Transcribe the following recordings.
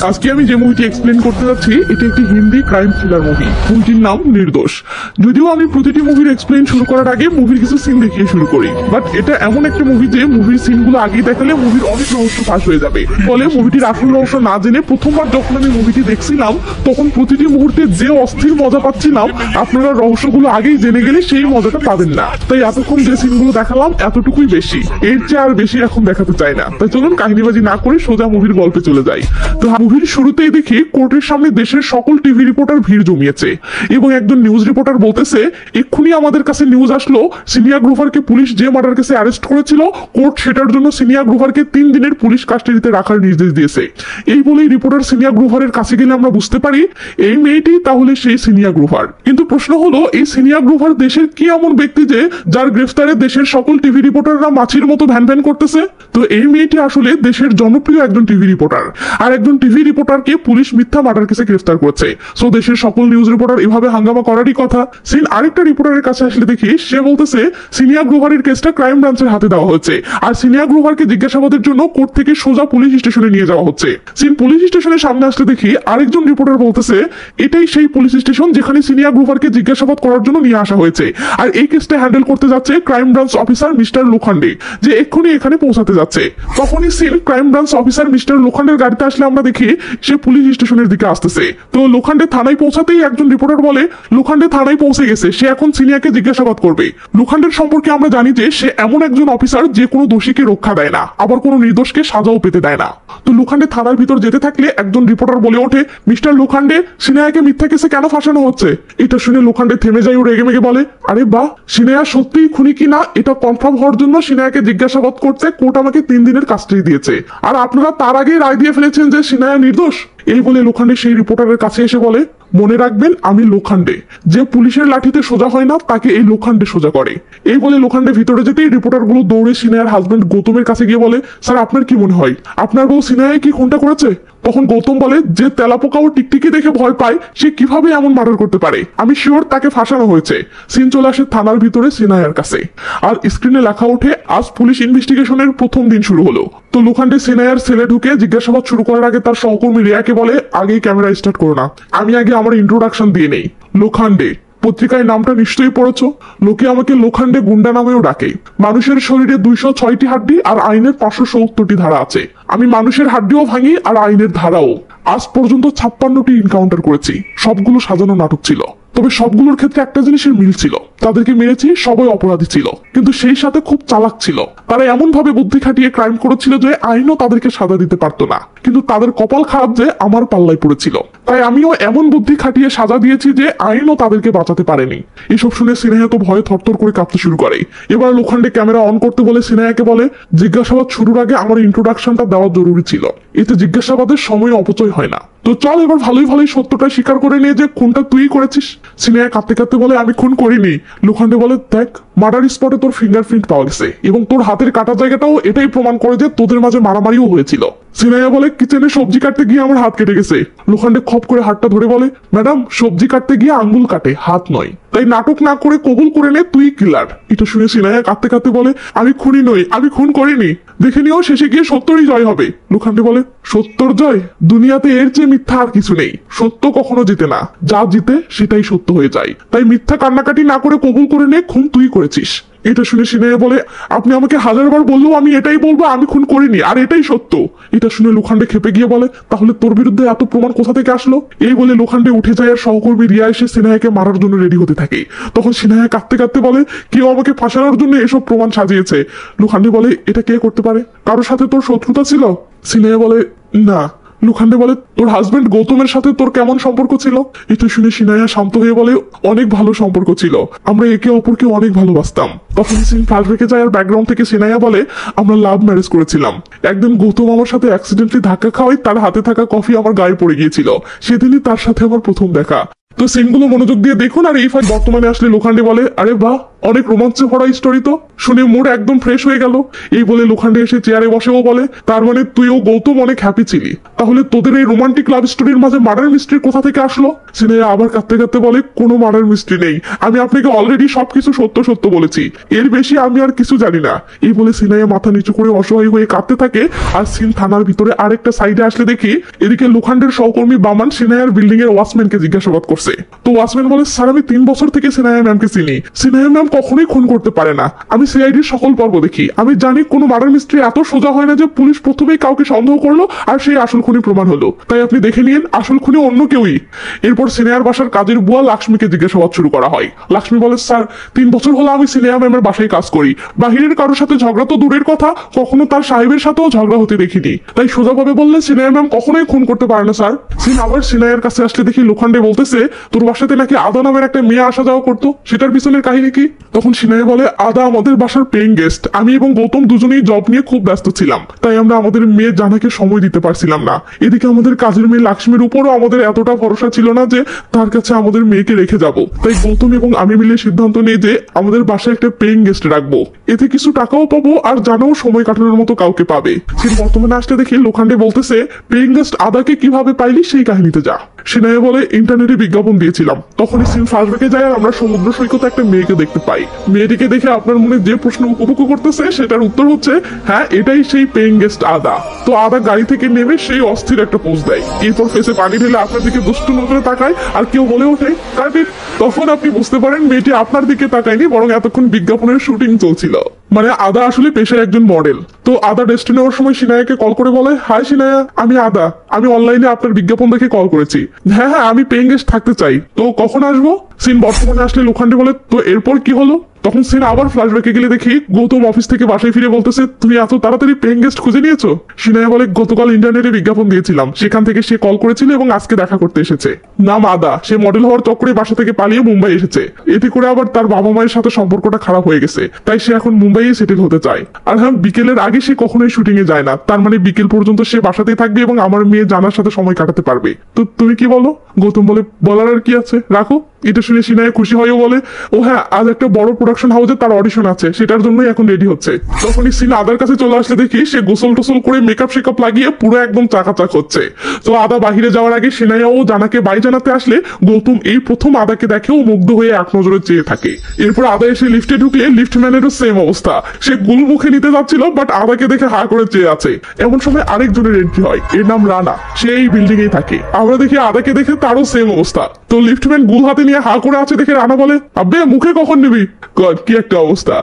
আজকে আমি যে মুভিটি এক্সপ্লেন করতে যাচ্ছি এটা একটি হিন্দি ক্রাইম থ্রিলার মুভি। মুভিটির নাম নির্দোষ। যদিও আমি প্রতিটি মুভির এক্সপ্লেন শুরু করার আগে মুভির কিছু সিন দেখিয়ে শুরু করি, বাট এটা এমন একটা মুভি যে মুভির সিনগুলো আগেই দেখালে মুভির অনেক রহস্য ফাঁস হয়ে যাবে। ফলে মুভিটির আসল রহস্য না জেনে প্রথমবার যখন আমি মুভিটি দেখছিলাম তখন প্রতিটি মুহূর্তে যে অস্থির মজা পাচ্ছিলাম, আপনারা রহস্যগুলো আগেই জেনে গেলে সেই মজাটা পাবেন না। তাই এতক্ষণ যে সিনগুলো দেখালাম এতটুকুই বেশি, এর চেয়ে আর বেশি এখন দেখাতে চাই না। তাই চলুন কাহিনীবাজি না করে সোজা মুভির গল্পে চলে যাই। তো মুভির শুরুতেই দেখি কোর্টের সামনে দেশের সকল টিভি রিপোর্টার ভিড় জমিয়েছে এবং একজন নিউজ রিপোর্টার বলতেছে এক্ষুনি আমাদের কাছে নিউজ আসলো সিনিয়া গ্রোভারকে পুলিশ যে মার্ডার কেসে অ্যারেস্ট করেছিল কোর্ট সেটার জন্য সিনিয়া গ্রোভারকে 3 দিনের পুলিশ কাস্টাডিতে রাখার নির্দেশ দিয়েছে। এই বলেই রিপোর্টার সিনিয়া গ্রোভারের কাছে গেলে আমরা বুঝতে পারি এই মেয়েটি তাহলে সেই সিনিয়া গ্রোভার। কিন্তু প্রশ্ন হলো এই সিনিয়া গ্রোভার দেশের কি এমন ব্যক্তি যে যার গ্রেফতারে দেশের সকল টিভি রিপোর্টাররা মাছির মতো ভ্যান ভ্যান করতেছে? তো এই মেয়েটি আসলে দেশের জনপ্রিয় একজন টিভি রিপোর্টার, আর একজন টিভি রিপোর্টারকে পুলিশ মিথ্যা মার্ডার কেসে গ্রেফতার করেছে। সো দেশের সকল নিউজ রিপোর্টার এভাবে হাঙ্গামা করারই কথা। সিন আরেকটা রিপোর্টারের কাছে আসলে দেখি সে বলতেছে সিনিয়া গ্রোভারের কেসটা ক্রাইম ব্রাঞ্চের হাতে দেওয়া হচ্ছে আর সিনিয়া গ্রোভারকে জিজ্ঞাসাবাদের জন্য কোর্ট থেকে সোজা পুলিশ স্টেশনে নিয়ে যাওয়া হচ্ছে। সিন পুলিশ স্টেশনের সামনে আসলে দেখি আরেকজন রিপোর্টার বলতেছে এটাই সেই পুলিশ স্টেশন যেখানে সিনিয়া গ্রোভারকে জিজ্ঞাসাবাদ করার জন্য নিয়ে আসা হয়েছে, আর এই কেসটা হ্যান্ডেল করতে যাচ্ছে crime branch officer mister Lokhande, যে এক্ষুনি এখানে পৌঁছাতে যাচ্ছে। তখনই scene crime branch officer mister লোখান্ডের গাড়িতে আসলে আমরা দেখি সে পুলিশ স্টেশনের দিকে আসতেছে। তো লোখান্ডে থানায় পৌঁছাতেই একজন রিপোর্টার বলে লোখান্ডে থানায় পৌঁছে গেছে, সে এখন সিনিয়াকে জিজ্ঞাসাবাদ করবে। লোখান্ডের সম্পর্কে আমরা জানি যে সে এমন একজন অফিসার যে কোনো দোষীকে রক্ষা দেয় না, আবার কোনো নির্দোষকে সাজাও পেতে দেয় না। তো লোখান্ডে থানার ভিতর যেতে থাকলে একজন রিপোর্টার বলে ওঠে মিস্টার লোখান্ডে সিনিয়াকে মিথ্যা কেসে কেন ফাঁসানো হচ্ছে? এটা শুনে লোখান্ডে থেমে যায় ও রেগে মেগে বলে আরে বাহ, সিনিয়া সত্যিই খুনি কিনা এটা কনফার্ম হওয়ার জন্য সিনিয়াকে জিজ্ঞাসাবাদ করতে কোর্ট আমাকে 3 দিনের কাস্টাডি দিয়েছে, আর আপনারা তার আগে রায় দিয়ে ফেলেছেন যে সিনিয়া নির্দোষ। এই বলে লোখান্ডে সেই রিপোর্টারের কাছে এসে বলে মনে রাখবেন আমি লোখান্ডে, যে পুলিশের লাঠিতে সোজা হয় না তাকে এই লোখান্ডে সোজা করে। এই বলে লোখান্ডে ভিতরে যেতেই রিপোর্টারগুলো দৌড়ে সিনিয়ার হাজবেন্ড গৌতমের কাছে গিয়ে বলে স্যার আপনার কি মনে হয় আপনার বউ সিনিয়ায় কি খুনটা করেছে? তখন গৌতম বলে যে তেলাপোকা ও টিকটিকি দেখে ভয় পায় সে কিভাবে এমন মার্ডার করতে পারে, আমি শিওর তাকে ফাঁসানো হয়েছে। সিন চলে আসে থানার ভিতরে সিনায়ার কাছে, আর স্ক্রিনে লেখা ওঠে আজ পুলিশ ইনভেস্টিগেশনের প্রথম দিন শুরু হলো। তো লোখান্ডে সিনায়ার সেলে ঢুকে জিজ্ঞাসাবাদ শুরু করার আগে তার সহকর্মী রিয়াকে বলে আগেই ক্যামেরা স্টার্ট করো না, আমি আগে আমার ইন্ট্রোডাকশন দিয়ে নেই। লোখান্ডে পত্রিকায় নামটা নিশ্চয়ই পড়েছ, লোকে আমাকে লোখান্ডে গুন্ডা নামেও ডাকে। মানুষের শরীরে 206টি হাড্ডি আর আইনের 570টি ধারা আছে, আমি মানুষের হাড্ডিও ভাঙি আর আইনের ধারাও। আজ পর্যন্ত 56টি এনকাউন্টার করেছি, সবগুলো সাজানো নাটক ছিল, তবে সবগুলোর ক্ষেত্রে একটা জিনিসের মিল ছিল, তাদেরকে মেরেছি সবাই অপরাধী ছিল, কিন্তু সেই সাথে খুব চালাক ছিল। তারা এমন ভাবে বুদ্ধি খাটিয়ে ক্রাইম করেছিল যে আইনও তাদেরকে সাজা দিতে পারতো না, কিন্তু তাদের কপাল খারাপ যে আমার পাল্লায় পড়েছিল, তাই আমিও এমন বুদ্ধি খাটিয়ে সাজা দিয়েছি যে আইনও তাদেরকে বাঁচাতে পারেনি। এসব শুনে সিনেহা তো ভয়ে থরথর করে কাঁপতে শুরু করে। এবার লোখান্ডে ক্যামেরা অন করতে বলে সিনেহাকে বলে জিজ্ঞাসাবাদ শুরুর আগে আমার ইন্ট্রোডাকশনটা দেওয়া জরুরি ছিল, এতে জিজ্ঞাসাবাদের সময় অপচয় হয় না। তো চল এবার ভালোই ভালোই সত্যটা স্বীকার করে নিয়ে যে খুনটা তুই করেছিস। সিনেহা কাঁদতে কাঁদতে বলে আমি খুন করিনি। লোখান্ডে বলে দেখ মার্ডার স্পটে তোর ফিঙ্গারপ্রিন্ট পাওয়া গেছে এবং তোর হাতের কাটা জায়গাটাও এটাই প্রমাণ করে যে তোদের মাঝে মারামারিও হয়েছিল। সিনেহা বলে কিচেনে সবজি কাটতে গিয়ে আমার হাত কেটে গেছে। লোখান্ডে খপ করে হাতটা ধরে বলে ম্যাডাম সবজি কাটতে গিয়ে আঙ্গুল কাটে, হাত নয়, তাই নাটক না করে কবুল করে নে তুই কিলার। এটা শুনে সিনেহা কাঁদতে কাঁদতে বলে আমি খুনি নই, আমি খুন করিনি, দেখে নিও শেষে গিয়ে সত্যরই জয় হবে। লোখান্ডে বলে সত্যর জয়? দুনিয়াতে এর চেয়ে মিথ্যা আর কিছু নেই, সত্য কখনো জিতে না, যা জিতে সেটাই সত্য হয়ে যায়, তাই মিথ্যা কান্নাকাটি না করে কবুল করে নে খুন তুই করেছিস। এটা শুনে সিনেহা বলে আপনি আমাকে 1000বার বললেও আমি এটাই বলবো আমি খুন করিনি আর এটাই সত্য। এটা শুনে লোখান্ডে খেপে গিয়ে বলে তাহলে তোর বিরুদ্ধে এত প্রমাণ কোথা থেকে আসলো? এই বলে লোখান্ডে উঠে যায় আর সহকর্মী রিয়া এসে সিনেহাকে মারার জন্য রেডি হতে থাকে। তখন সিনেহা কাঁদতে কাঁদতে বলে কেউ আমাকে ফাঁসানোর জন্য এসব প্রমাণ সাজিয়েছে। লোখান্ডে বলে এটা কে করতে পারে, কারোর সাথে তোর শত্রুতা ছিল? সিনেহা বলে না। লোখান্ডে বলে তোর হাজবেন্ড গৌতমের সাথে তোর কেমন সম্পর্ক ছিল? এটা শুনে সিনায়া শান্ত হয়ে বলে অনেক ভালো সম্পর্ক ছিল, আমরা একে অপরকে অনেক ভালোবাসতাম। তখন সিন ফ্ল্যাশব্যাকে যায় আর ব্যাকগ্রাউন্ড থেকে সিনায়া বলে আমরা লাভ ম্যারেজ করেছিলাম। একদিন গৌতম আমার সাথে অ্যাক্সিডেন্টলি ধাক্কা খাওয়াই তার হাতে থাকা কফি আমার গায়ে পড়ে গিয়েছিল, সেদিনই তার সাথে আমার প্রথম দেখা। তো সিনগুলো মনোযোগ দিয়ে দেখুন। আর এই ফাইট বর্তমানে আসলে লোখান্ডে বলে আরে বাহ অনেক রোমাঞ্চে ভরা স্টোরি তো, শুনে মুড একদম ফ্রেশ হয়ে গেল। এই বলে লোখান্ডে এসে চেয়ারে বসে ও বলে, তার মানে তুইও গৌতম অনেক হ্যাপি ছিলি, তাহলে তোদের এই রোমান্টিক লাভ স্টোরির মাঝে মার্ডার মিস্ট্রি কোথা থেকে আসলো? সিনাইয়া আবার কাঁদতে কাঁদতে বলে, কোনো মার্ডার মিস্ট্রি নেই, আমি আপনাকে অলরেডি সবকিছু সত্য সত্য বলেছি, এর বেশি আমি আর কিছু জানি না। এই বলে সিনাইয়া মাথা নিচু করে অসহায় হয়ে কাঁদতে থাকে। আর সিন থানার ভিতরে আরেকটা সাইডে আসলে দেখি এদিকে লোখান্ডের সহকর্মী বামান সিনাইয়ার বিল্ডিং এর ওয়াচম্যানকে জিজ্ঞাসাবাদ করছে। তো ওয়াচম্যান বলে, স্যার আমি 3 বছর থেকে সিনাইয়া ম্যামকে চিনি, সিনাইয়া ম্যাম কখনোই খুন করতে পারে না, আমি সিআইডির সকল পর্ব দেখি, আমি জানি কোনো মার্ডার মিস্ট্রি এত সোজা হয় না যে পুলিশ প্রথমেই কাউকে সন্দেহ করলো আর সেই আসল খুনি প্রমাণ হলো, তাই আপনি দেখে নিন আসল খুনি অন্য কেউই। এরপর সিনাইয়ার বাসার কাজের বুয়া লাক্ষ্মীকে জিজ্ঞাসাবাদ শুরু করা হয়। লাক্ষ্মী বলে, স্যার 3 বছর হলো আমি সিনাইয়া ম্যামের বাসায় কাজ করি, বাহিরের কারোর সাথে ঝগড়া তো দূরের কথা, কখনো তার সাহেবের সাথেও ঝগড়া হতে দেখিনি, তাই সোজাভাবে বললে সিনাইয়া ম্যাম কখনোই খুন করতে পারে না স্যার। সিন আবার সিনাইয়ার কাছে আসলে দেখি লোখান্ডে বলতেছে, তোর বাসাতে নাকি আদা নামের একটা মেয়ে আসা যাওয়া করতো, সেটার পিছনের কাহিনী কি? তখন সিনাইয়া বলে, আদা আমাদের বাসার পেইং গেস্ট, আমি এবং গৌতম দুজনেই জব নিয়ে খুব ব্যস্ত ছিলাম, তাই আমরা আমাদের মেয়ে জানাকে সময় দিতে পারছিলাম না। এদিকে আমাদের কাজের মেয়ে লাক্ষ্মীর উপরও আমাদের এতটা ভরসা ছিল না যে তার কাছে আমাদের মেয়েকে রেখে যাব, তাই গৌতম এবং আমি মিলে সিদ্ধান্ত নিই যে আমাদের বাসায় একটা পেইং গেস্ট রাখবো, এতে কিছু টাকাও পাবো আর জানাও সময় কাটানোর মতো কাউকে পাবে। সে বর্তমানে আসতে দেখি লোখান্ডে বলতেছে, পেইং গেস্ট আদাকে কিভাবে পাইলি সেই কাহিনীতে যা। সিনাইয়া বলে, ইন্টারনেটে বিজ্ঞাপন দিয়েছিলাম, তখনই সিন ফ্ল্যাশব্যাকে যায় আর আমরা সমুদ্র সৈকতে একটা মেয়েকে দেখতে পাই। মেয়েটিকে দেখে আপনার মনে যে প্রশ্ন উপভোগ করতেছে সেটার উত্তর হচ্ছে, হ্যাঁ এটাই সেই পেইং গেস্ট আদা। তো আদা গাড়ি থেকে নেমে সেই অস্থির একটা পোজ দেয়, এরপর ফেসে পানি ঢেলে আপনার দিকে দুষ্টু নজরে তাকায় আর কেউ বলে ওঠে, তখন আপনি বুঝতে পারেন মেয়েটি আপনার দিকে তাকায়নি, বরং এতক্ষণ বিজ্ঞাপনের শুটিং চলছিল। মানে আদা আসলে পেশায় একজন মডেল। তো আদা রেস্টে নেওয়ার সময় সিনাইয়াকে কল করে বলে, হাই সিনাইয়া, আমি আদা, আমি অনলাইনে আপনার বিজ্ঞাপন দেখে কল করেছি, হ্যাঁ হ্যাঁ আমি পেইং গেস্ট থাকতে চাই, তো কখন আসবো? সিন বর্তমানে আসলে লোখান্ডে বলে, তো এরপর কি হলো? তখন সিন আবার ফ্ল্যাশব্যাকে গেলে দেখি গৌতম অফিস থেকে বাসায় ফিরে বলতেছে, তুমি এত তাড়াতাড়ি পেইং গেস্ট খুঁজে নিয়েছো? সিনাইয়া বলে, গতকাল ইন্টারনেটে বিজ্ঞাপন দিয়েছিলাম, সেখান থেকে সে কল করেছিল এবং আজকে দেখা করতে এসেছে। নাম আদা, সে মডেল হওয়ার চক্করে বাসা থেকে পালিয়ে মুম্বাই এসেছে, এতে করে আবার তার বাবা মায়ের সাথে সম্পর্কটা খারাপ হয়ে গেছে, তাই সে এখন মুম্বাইয়ে সেটেল হতে চায়। আর হ্যাঁ, বিকেলের আগে সে কখনোই শুটিং এ যায় না, তার মানে বিকেল পর্যন্ত সে বাসাতেই থাকবে এবং আমার মেয়ে জানার সাথে সময় কাটাতে পারবে। তো তুমি কি বলো? গৌতম বলে, বলার আর কি আছে, রাখো। এটা শুনে সিনাইয়া খুশি হয়েও বলে, ও হ্যাঁ, আজ একটা বড় প্রোডাকশন হাউসে তার অডিশন আছে, সেটার জন্যই এখন রেডি হচ্ছে। তখনই সিনা আদার কাছে চলে আসলে দেখি সে গোসল টোসল করে মেকআপ শেকআপ লাগিয়ে পুরো একদম চাকাচাক হচ্ছে। তো আদা বাহিরে যাওয়ার আগে সিনাইয়া ও জানাকে বাই জানাতে আসলে গৌতম এই প্রথম আদাকে দেখে ও মুগ্ধ হয়ে এক নজরে চেয়ে থাকে। এরপর আদা এসে লিফটে ঢুকলে লিফটম্যানেরও সেম অবস্থা, সে গুল মুখে নিতে যাচ্ছিল বাট আদাকে দেখে হা করে চেয়ে আছে। এমন সময় আরেকজনের এন্ট্রি হয়, এর নাম রানা, সে এই বিল্ডিং এই থাকে। আমরা দেখি আদাকে দেখে তারও সেম অবস্থা। তো লিফটম্যান গুল হাতে নিয়ে হা করে আছে দেখে রানা বলে, আব্বে মুখে কখন নিবি? কি একটা অবস্থা।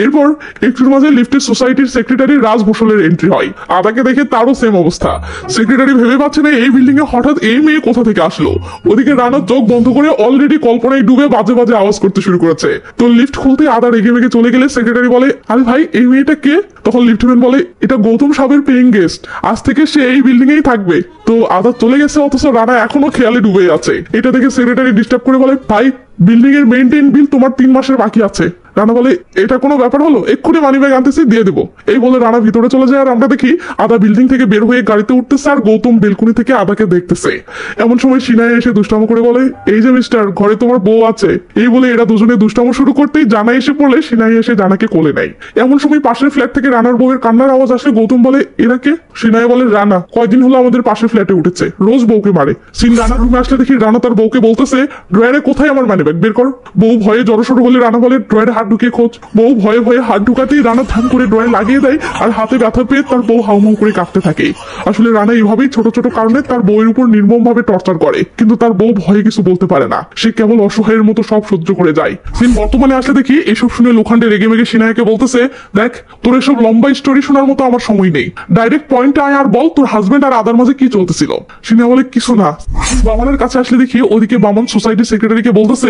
এরপর একটুর মাঝে লিফটের সোসাইটির সেক্রেটারি রাজ ভোসলের এন্ট্রি হয়, আদাকে দেখে তারও সেম অবস্থা। সেক্রেটারি ভেবে পাচ্ছে না এই বিল্ডিং এ হঠাৎ এই মেয়ে কোথা থেকে আসলো। ওদিকে রানার চোখ বন্ধ করে অলরেডি কল্পনায় ডুবে বাজে বাজে আওয়াজ করতে শুরু করেছে। তো লিফট খুলতে আদা রেগে মেগে চলে গেলে সেক্রেটারি বলে, আরে ভাই এই মেয়েটা কে? তখন লিফটম্যান বলে, এটা গৌতম সাহেবের পেইং গেস্ট, আজ থেকে সে এই বিল্ডিং এই থাকবে। তো আদা চলে গেছে, অথচ রানা এখনো খেয়ালে ডুবে আছে। এটা দেখে সেক্রেটারি ডিস্টার্ব করে বলে, ভাই বিল্ডিং এর মেইনটেইন বিল তোমার 3 মাসের বাকি আছে। রানা বলে, এটা কোনো ব্যাপার হলো, এক্ষুনি মানি ব্যাগ আনতেছি, দিয়ে দেবো। এই বলে রানা ভিতরে চলে যায় আর আমরা দেখি আদা বিল্ডিং থেকে বের হয়ে গাড়িতে উঠতেছে আর গৌতম বেলকুনি থেকে আদাকে দেখতেছে। এমন সময় সিনাইয়া এসে দুষ্টামো করে বলে, এই যে মিস্টার, ঘরে তোমার বউ আছে। এই বলে এরা দুজনে দুষ্টামো শুরু করতেই জানা এসে পড়লে সিনাইয়া এসে জানাকে কোলে নেয়। এমন সময় পাশের ফ্ল্যাট থেকে রানার বউয়ের কান্নার আওয়াজ আসে। গৌতম বলে, এরা কে? সিনাইয়া বলে, রানা কয়দিন হলো আমাদের পাশের ফ্ল্যাটে উঠেছে, রোজ বউকে মারে। সিন রানার রুমে আসলে দেখি রানা তার বউকে বলতেছে, ড্রয়ারে কোথায় আমার মানি ব্যাগ বের কর। বউ ভয়ে জড়সড় হলে রানা বলে, ড্রয়ারে হাত ঢুকিয়ে খোঁজ। বউ ভয়ে ভয়ে হাত ঢুকাতেই রানা ধান করে ড্রয়ার লাগিয়ে দেয় আর হাতে ব্যথা পেয়ে তার বউ হাউমাউ করে কাঁপতে থাকে। আসলে রানা এইভাবেই ছোট ছোট কারণে তার বউয়ের উপর নির্মম ভাবে টর্চার করে, কিন্তু তার বউ ভয়ে কিছু বলতে পারে না, সে কেবল অসহায়ের মতো সব সহ্য করে যায়। সিন বর্তমানে আসলে দেখি এসব শুনে লোখান্ডে রেগে মেগে সিনাইয়াকে বলতেছে, দেখ তোর এসব লম্বা স্টোরি শোনার মতো আমার সময় নেই, ডাইরেক্ট পয়েন্টে আয় আর বল তোর হাজবেন্ড আর আদার মাঝে কি চলতেছিল। সিনাইয়া বলে, কিছু না। বামনের কাছে আসলে দেখি ওদিকে বামন সোসাইটির সেক্রেটারিকে বলতেছে,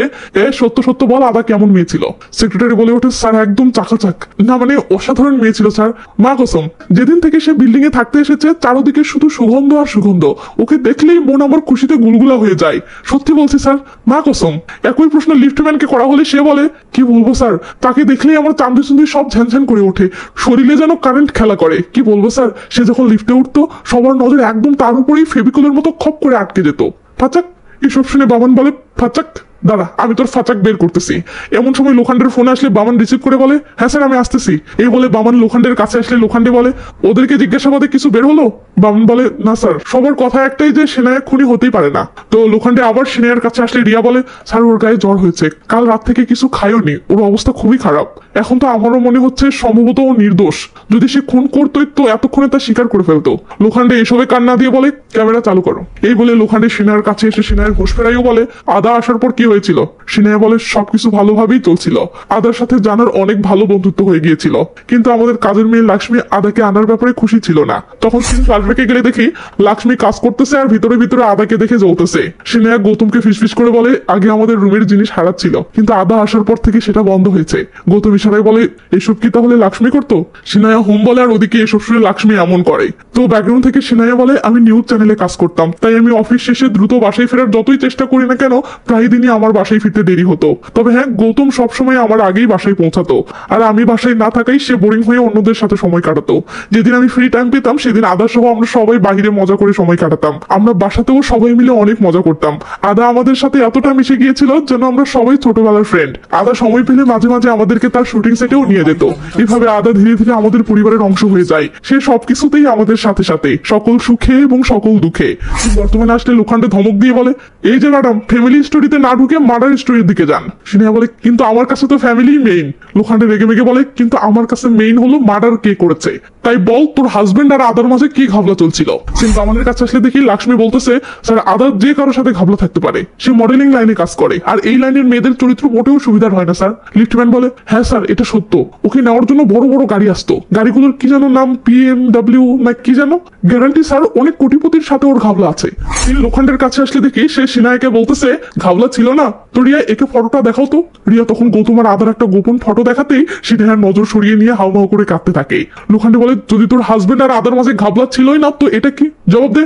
সত্য সত্য বল আদা কেমন মেয়ে ছিল। সেক্রেটারি বলে ওঠে, স্যার একদম চাকাচাক, না মানে অসাধারণ মেয়ে ছিল স্যার, মা কসম। যেদিন থেকে সে বিল্ডিং এ থাকতে এসেছে চারদিকে শুধু সুগন্ধ আর সুগন্ধ, ওকে দেখলেই মন আমার খুশিতে গুলগুলা হয়ে যায়, সত্যি বলছি স্যার, মা কসম। একই প্রশ্ন লিফটম্যানকে করা হলে সে বলে, কি বলবো স্যার, তাকে দেখলেই আমার চান্দি চুন্দি সব ঝ্যানঝ্যান করে ওঠে, শরীরে যেন কারেন্ট খেলা করে। কি বলবো স্যার, সে যখন লিফটে উঠতো সবার নজর একদম তার উপরেই ফেভিকলের মতো খপ করে আটকে যেত। ফাচাক। এসব শুনে বামন বলে, ফাচাক দাঁড়া আমি তোর ফাচাক বের করতেছি। এমন সময় লোখান্ডের ফোন আসলে বামান রিসিভ করে বলে, হ্যাঁ স্যার আমি আসতেছি। এই বলে বামান লোখান্ডের কাছে আসলে লোখান্ডে বলে, ওদেরকে জিজ্ঞাসাবাদে কিছু বের হলো? বামান বলে, না স্যার, সবার কথা একটাই যে সেনায়া খুনি হতেই পারে না। তো লোখান্ডে আবার সেনায়ার কাছে আসলে রিয়া বলে, স্যার ওর গায়ে জ্বর হয়েছে, কাল রাত থেকে কিছু খায়ওনি, ওর অবস্থা খুবই খারাপ। এখন তো আমারও মনে হচ্ছে সম্ভবত ও নির্দোষ, যদি সে খুন করতোই তো এতক্ষণে তা স্বীকার করে ফেলতো। লোখান্ডে এসবে কান্না দিয়ে বলে, ক্যামেরা চালু করো। এই বলে লোখান্ডে সেনার কাছে এসে সেনায়ের হোশ ফেরাইও বলে, আদা আসার পর কি হয়েছিল? সেনায়া বলে, সবকিছু ভালোভাবেই চলছিল, আদার সাথে জানার অনেক ভালো বন্ধুত্ব হয়ে গিয়েছিল, কিন্তু আমাদের কাজের মেয়ে লাক্ষ্মী আদাকে আনার ব্যাপারে খুশি ছিল না। তখন ফ্ল্যাশব্যাকে গেলে দেখি লাক্ষ্মী কাজ করতেছে আর ভিতরে ভিতরে আদাকে দেখে জ্বলতেছে। সেনায়া গৌতমকে ফিসফিস করে বলে, আগে আমাদের রুমের জিনিস হারাচ্ছিল, কিন্তু আদা আসার পর থেকে সেটা বন্ধ হয়েছে। গৌতম ইশারায় বলে, এসব কি তাহলে লাক্ষ্মী করতো? সেনায়া হোম বলে, আর ওদিকে এসব শুনে লাক্ষ্মী এমন করে। তো ব্যাকগ্রাউন্ড থেকে সেনায়া বলে, আমি নিউজ চ্যানেলে কাজ করতাম, তাই আমি অফিস শেষে দ্রুত বাসায় ফেরার যতই চেষ্টা করি না কেন প্রায় দিনই আমার বাসায় ফিরতে দেরি হতো। তবে হ্যাঁ, গৌতম সবসময় আমার আগেই বাসায় পৌঁছাতো, আর আমি বাসায় না থাকাই সে বোরিং হয়ে অন্যদের সাথে সময় কাটাতো। যেদিন আমি ফ্রি টাইম পেতাম সেদিন আদা সহ আমরা সবাই বাহিরে মজা করে সময় কাটাতাম। আমরা বাসাতেও সবাই মিলে অনেক মজা করতাম। আদা আমাদের সাথে এতটা মিশে গিয়েছিল যেন আমরা সবাই ছোটবেলার ফ্রেন্ড। আদা সময় পেলে মাঝে মাঝে আমাদেরকে তার শুটিং সেটেও নিয়ে যেত। এভাবে আদা ধীরে ধীরে আমাদের পরিবারের অংশ হয়ে যায়। সে সবকিছুতেই আমাদের সাথে সাথে, সকল সুখে এবং সকল দুঃখে। বর্তমানে আসলে লোখান্ডে ধমক দিয়ে বলে, এই যে ম্যাডাম, ফ্যামিলি স্টোরিতে না ঢুকে মার্ডার স্টোরির দিকে যান। সিনিয়া বলে, কিন্তু আমার কাছে তো ফ্যামিলি মেইন। লোখান্ডে রেগে মেগে বলে, কিন্তু আমার কাছে মেইন হলো মার্ডার কে করেছে, তাই বল তোর হাজবেন্ড আর আদার মাঝে কি ঘাবলা চলছিল। কিন্তু আমাদের কাছে আসলে দেখি লাক্ষ্মী বলতেছে, স্যার আদার যে কারোর সাথে ঘাবলা থাকতে পারে, সে মডেলিং লাইনে কাজ করে, আর এই লাইনের মেয়েদের চরিত্র মোটেও সুবিধার হয় না স্যার। লিফটম্যান বলে, হ্যাঁ স্যার এটা সত্য, ওকে নেওয়ার জন্য বড় বড় গাড়ি আসতো, গাড়িগুলোর কি যেন নাম, BMW না কি যেন। গ্যারান্টি স্যার অনেক কোটিপতির সাথে ওর ঘাবলা আছে। তিনি লোখান্ডের কাছে আসলে দেখি সে সিনায়াকে বলতেছে, ঘাবলা ছিল না তো রিয়া, একে ফটোটা দেখাও তো। রিয়া তখন গৌতম আর আদার একটা গোপন ফটো দেখাতেই সিনায়ার নজর সরিয়ে নিয়ে হাউমাউ করে কাঁদতে থাকে। লোখান্ডে বলে, যদি তোর হাজবেন্ড আর আদার মাঝে ঘাবলা ছিলই না তো এটা কি, জবাব দে।